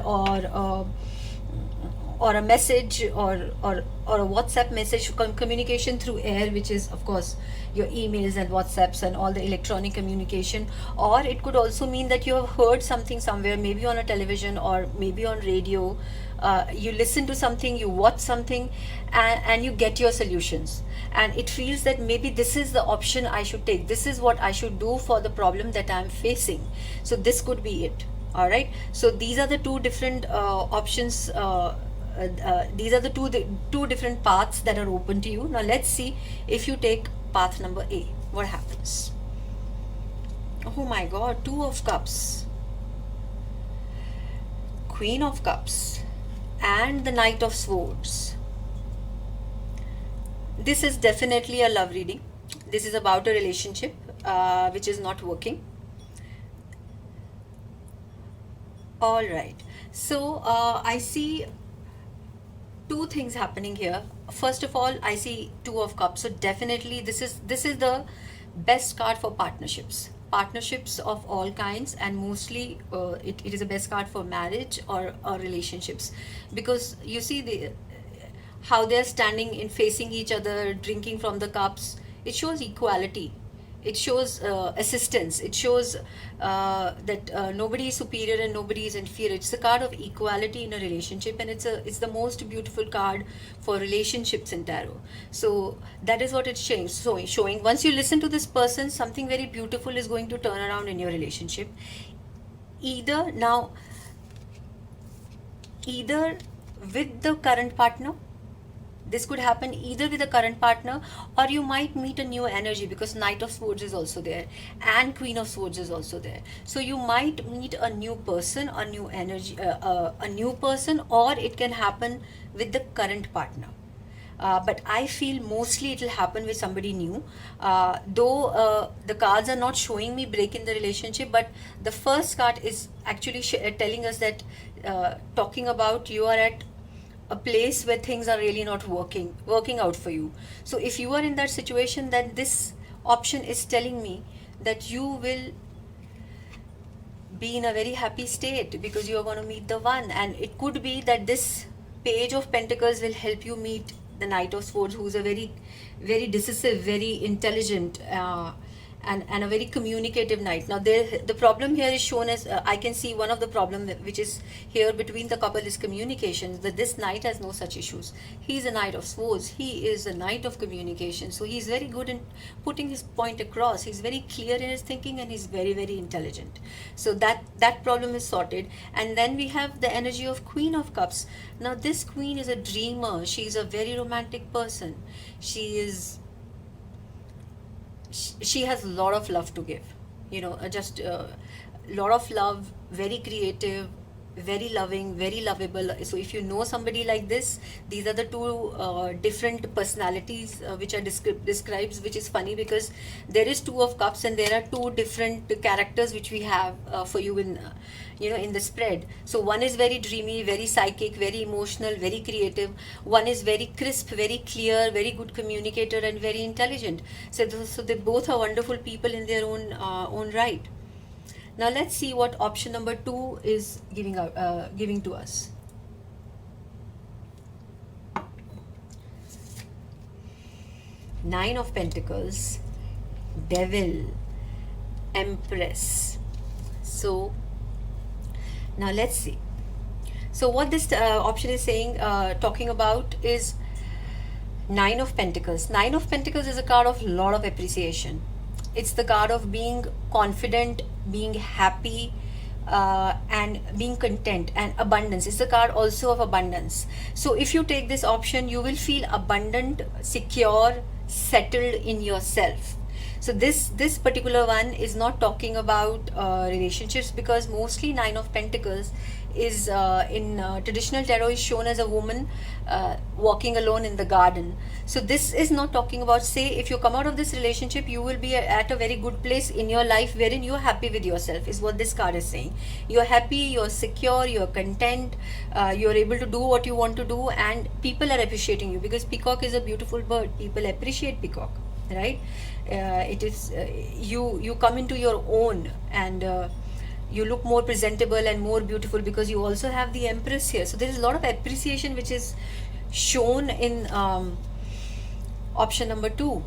or a message, or a WhatsApp message, communication through air, which is of course your emails and WhatsApps and all the electronic communication. Or it could also mean that you have heard something somewhere, maybe on a television or maybe on radio. You listen to something, you watch something, and you get your solutions, and it feels that maybe this is the option I should take, this is what I should do for the problem that I'm facing. So this could be it. All right. So these are the two different options. These are the two different paths that are open to you. Now let's see, if you take path number A, what happens. Oh my god, 2 of Cups, Queen of Cups, and the Knight of Swords. This is definitely a love reading. This is about a relationship which is not working. All right. So I see 2 things happening here. First of all, I see 2 of Cups. So definitely this is the best card for partnerships of all kinds, and mostly it is the best card for marriage or relationships, because you see how they're standing in facing each other, drinking from the cups. It shows equality, it shows assistance, it shows that nobody is superior and nobody is inferior. It's the card of equality in a relationship, and it's the most beautiful card for relationships in tarot. So that is what it's showing. Once you listen to this person, something very beautiful is going to turn around in your relationship. Either with the current partner, this could happen either with a current partner, or you might meet a new energy, because Knight of Swords is also there and Queen of Swords is also there. So you might meet a new person, a new energy, a new person, or it can happen with the current partner. but I feel mostly it will happen with somebody new. Though the cards are not showing me break in the relationship, but the first card is actually telling us that talking about you are at a place where things are really not working out for you. So if you are in that situation, then this option is telling me that you will be in a very happy state because you are going to meet the one. And it could be that this page of pentacles will help you meet the knight of swords, who's a very decisive, very intelligent, and a very communicative knight. Now the problem here is shown as, I can see one of the problem which is here between the couple is communication, that this knight has no such issues. He's a knight of swords, he is a knight of communication, so he's very good in putting his point across, he's very clear in his thinking, and he's very intelligent. So that problem is sorted. And then we have the energy of Queen of Cups. Now this queen is a dreamer, she's a very romantic person, she has a lot of love to give, just a lot of love, very creative, very loving, very lovable. So if you know somebody like this, these are the two different personalities which are describes, which is funny because there is two of cups and there are two different characters which we have for you in in the spread. So one is very dreamy, very psychic, very emotional, very creative. One is very crisp, very clear, very good communicator, and very intelligent. So they both are wonderful people in their own right. Now let's see what option number 2 is giving to us. Nine of Pentacles, Devil, Empress. So now let's see. So what this option is saying, talking about is Nine of Pentacles. Nine of Pentacles is a card of lot of appreciation. It's the card of being confident, being happy, and being content, and abundance. It's the card also of abundance. So if you take this option, you will feel abundant, secure, settled in yourself. So this particular one is not talking about relationships, because mostly Nine of Pentacles is in traditional tarot is shown as a woman walking alone in the garden. So this is not talking about, say, if you come out of this relationship, you will be at a very good place in your life wherein you are happy with yourself, is what this card is saying. You are happy, you are secure, you are content, you are able to do what you want to do, and people are appreciating you, because peacock is a beautiful bird. People appreciate peacock, right? It is you come into your own, and you look more presentable and more beautiful, because you also have the Empress here. So there is a lot of appreciation which is shown in option number 2.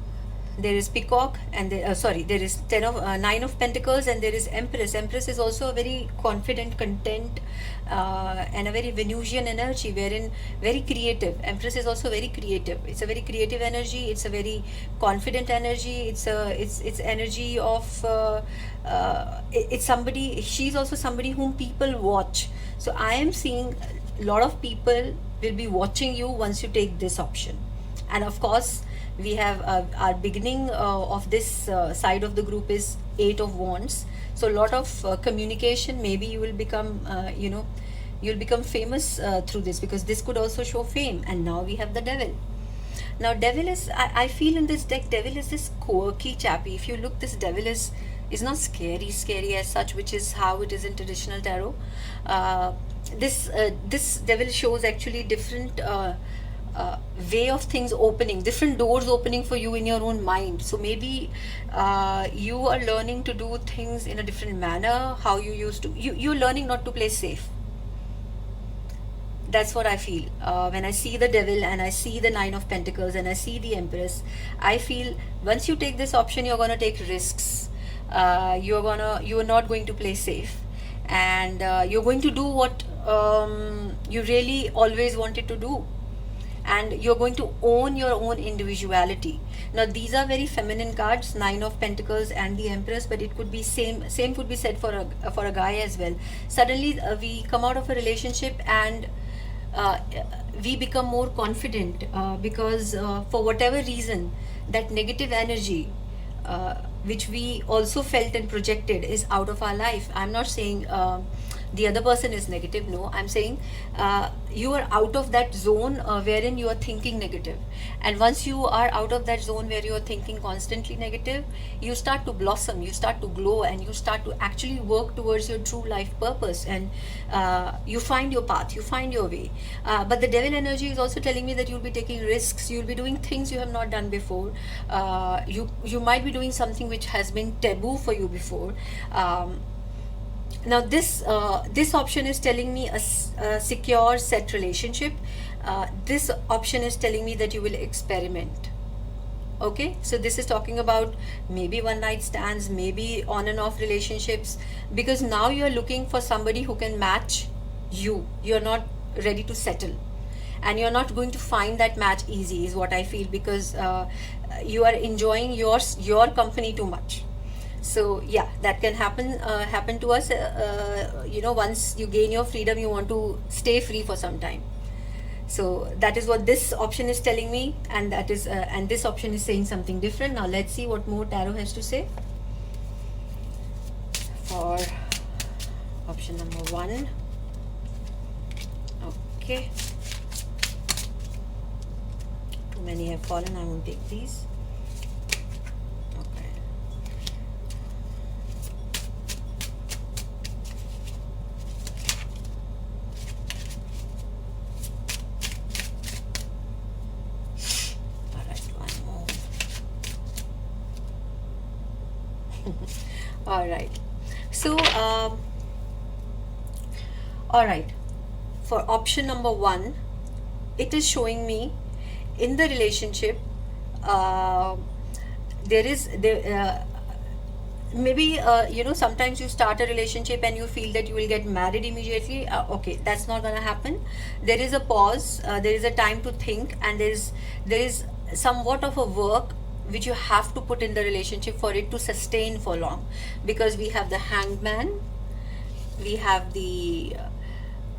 There is peacock, and there is Nine of Pentacles, and there is Empress. Empress is also a very confident, content, and a very Venusian energy, wherein very creative. Empress is also very creative. It's a very creative energy. It's a very confident energy. It's energy of it's somebody. She's also somebody whom people watch. So I am seeing a lot of people will be watching you once you take this option. And of course, we have our beginning of this side of the group is Eight of Wands. So a lot of communication. Maybe you will become you'll become famous through this, because this could also show fame. And now we have the Devil. Now Devil is, I feel in this deck, Devil is this quirky chappy. If you look, this Devil is not scary as such, which is how it is in traditional tarot. This Devil shows actually different way of things opening, different doors opening for you in your own mind. So maybe you are learning to do things in a different manner, how you used to. You're learning not to play safe. That's what I feel when I see the Devil and I see the Nine of Pentacles and I see the Empress. I feel once you take this option, you're going to take risks. You are not going to play safe, and you're going to do what you really always wanted to do, and you're going to own your own individuality. Now these are very feminine cards, Nine of Pentacles and the Empress, but it could be same could be said for a guy as well. Suddenly we come out of a relationship and we become more confident because for whatever reason, that negative energy which we also felt and projected is out of our life. I'm not saying the other person is negative. No, I'm saying you are out of that zone wherein you are thinking negative. And once you are out of that zone where you are thinking constantly negative, you start to blossom, you start to glow, and you start to actually work towards your true life purpose. And you find your path, you find your way. But the devil energy is also telling me that you'll be taking risks, you'll be doing things you have not done before. You might be doing something which has been taboo for you before. Now this option is telling me a secure set relationship. This option is telling me that you will experiment. Okay, so this is talking about maybe one night stands, maybe on and off relationships, because now you are looking for somebody who can match you. You're not ready to settle, and you're not going to find that match easy, is what I feel, because you are enjoying your company too much. So yeah, that can happen to us. Once you gain your freedom, you want to stay free for some time. So that is what this option is telling me, and that is and this option is saying something different. Now let's see what more tarot has to say for option number 1. Okay, too many have fallen, I won't take these. Okay, all right, one more. All right, so all right, for option number 1, it is showing me in the relationship maybe sometimes you start a relationship and you feel that you will get married immediately. Okay, that's not gonna happen. There is a pause, there is a time to think, and there is somewhat of a work which you have to put in the relationship for it to sustain for long, because we have the Hanged Man, we have the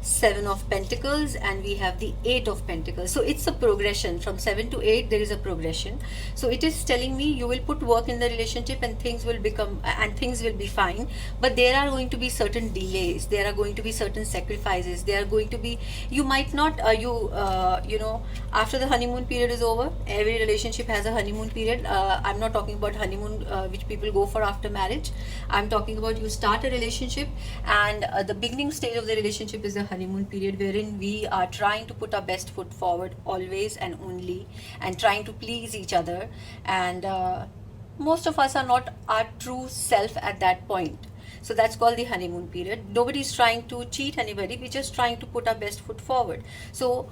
7 of Pentacles, and we have the 8 of Pentacles. So it's a progression from 7 to 8. There is a progression. So it is telling me you will put work in the relationship, and things will be fine. But there are going to be certain delays. There are going to be certain sacrifices. There are going to be, you might not after the honeymoon period is over. Every relationship has a honeymoon period. I'm not talking about honeymoon which people go for after marriage. I'm talking about you start a relationship, and the beginning stage of the relationship is the honeymoon period, wherein we are trying to put our best foot forward always and only, and trying to please each other. And most of us are not our true self at that point. So that's called the honeymoon period. Nobody's trying to cheat anybody. We're just trying to put our best foot forward. So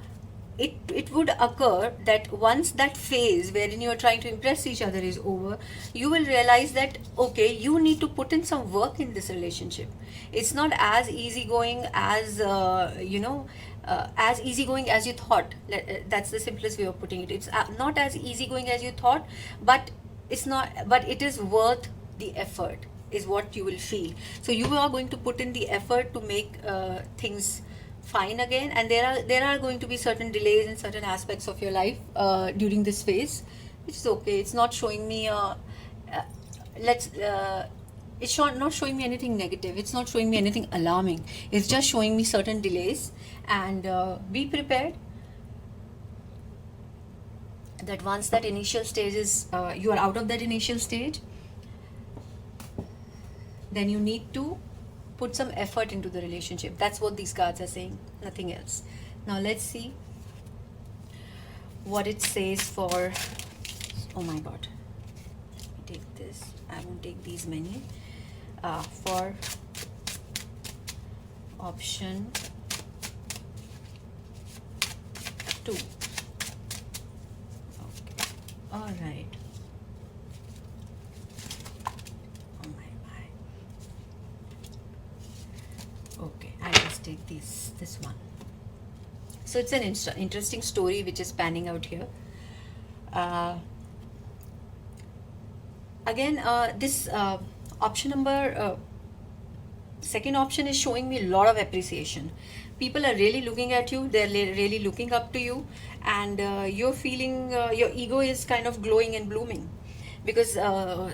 it would occur that once that phase wherein you are trying to impress each other is over, you will realize that okay, you need to put in some work in this relationship. It's not as easygoing as as easygoing as you thought. That's the simplest way of putting it. It's not as easygoing as you thought, but it is worth the effort, is what you will feel. So you are going to put in the effort to make things fine again, and there are going to be certain delays in certain aspects of your life during this phase, which is okay. It's not showing me it's not showing me anything negative. It's not showing me anything alarming. It's just showing me certain delays, and be prepared that once that initial stage is you are out of that initial stage, then you need to put some effort into the relationship. That's what these cards are saying, nothing else. Now let's see what it says for, oh my god, let me take this, I won't take these many, for option 2. Okay, all right. Okay, I'll just take this one. So it's an interesting story which is panning out here. Again, this option number, second option is showing me a lot of appreciation. People are really looking at you, they're really looking up to you, and you're feeling your ego is kind of glowing and blooming. because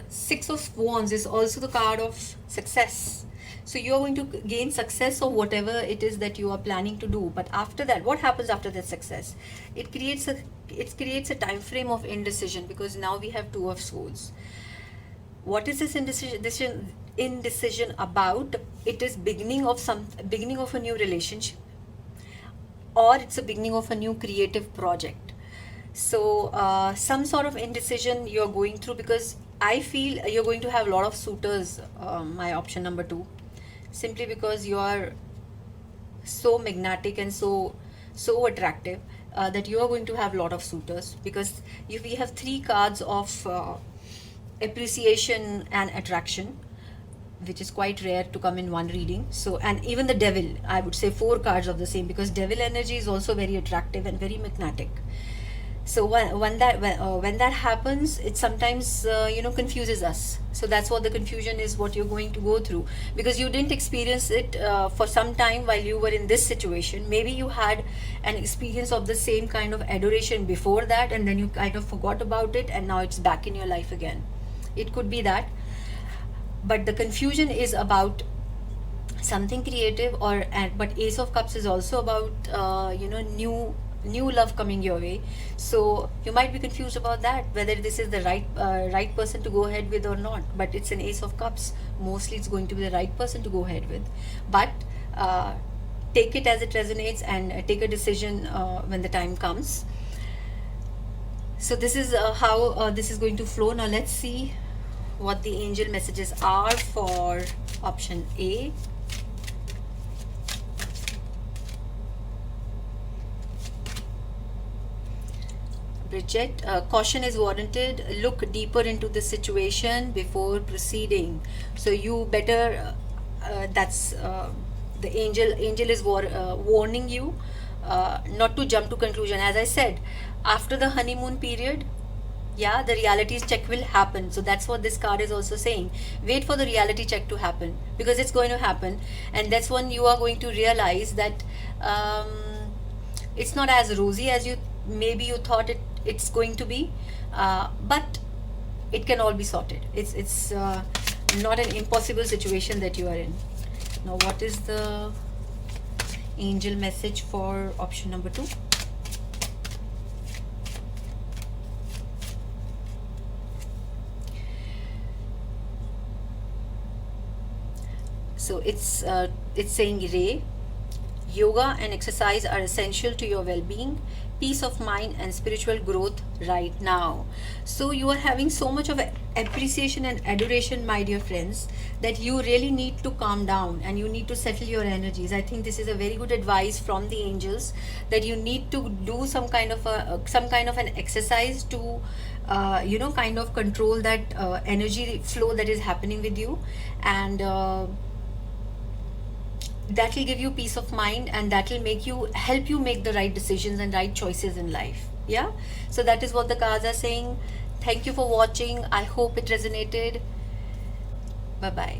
Six of Wands is also the card of success. So you're going to gain success or whatever it is that you are planning to do. But after that, what happens after that success? It creates a time frame of indecision, because now we have Two of Swords. What is this indecision about? It is beginning of a new relationship, or it's a beginning of a new creative project. So some sort of indecision you're going through, because I feel you're going to have a lot of suitors, my option number two, simply because you are so magnetic and so attractive, that you are going to have a lot of suitors, because if we have three cards of appreciation and attraction, which is quite rare to come in one reading. So, and even the devil, I would say four cards of the same, because devil energy is also very attractive and very magnetic. So when that happens, it sometimes confuses us. So that's what the confusion is, what you're going to go through, because you didn't experience it for some time while you were in this situation. Maybe you had an experience of the same kind of adoration before that, and then you kind of forgot about it, and now it's back in your life again. It could be that, but the confusion is about something creative, but Ace of Cups is also about new love coming your way. So you might be confused about that, whether this is the right person to go ahead with or not. But it's an Ace of Cups, mostly it's going to be the right person to go ahead with. But take it as it resonates, and take a decision when the time comes. So this is how this is going to flow. Now let's see what the angel messages are for option A. Bridget, caution is warranted. Look deeper into the situation before proceeding. So you better. That's the angel. Angel is warning you not to jump to conclusion. As I said, after the honeymoon period, yeah, the reality check will happen. So that's what this card is also saying. Wait for the reality check to happen, because it's going to happen, and that's when you are going to realize that it's not as rosy as you thought it's going to be, but it can all be sorted. It's not an impossible situation that you are in. Now, what is the angel message for option number 2? So it's saying, Ray, yoga and exercise are essential to your well-being, peace of mind, and spiritual growth right now. So you are having so much of appreciation and adoration, my dear friends, that you really need to calm down and you need to settle your energies. I think this is a very good advice from the angels, that you need to do some kind of an exercise to kind of control that energy flow that is happening with you, and that will give you peace of mind, and that will help you make the right decisions and right choices in life. Yeah, so that is what the cards are saying. Thank you for watching. I hope it resonated. Bye bye.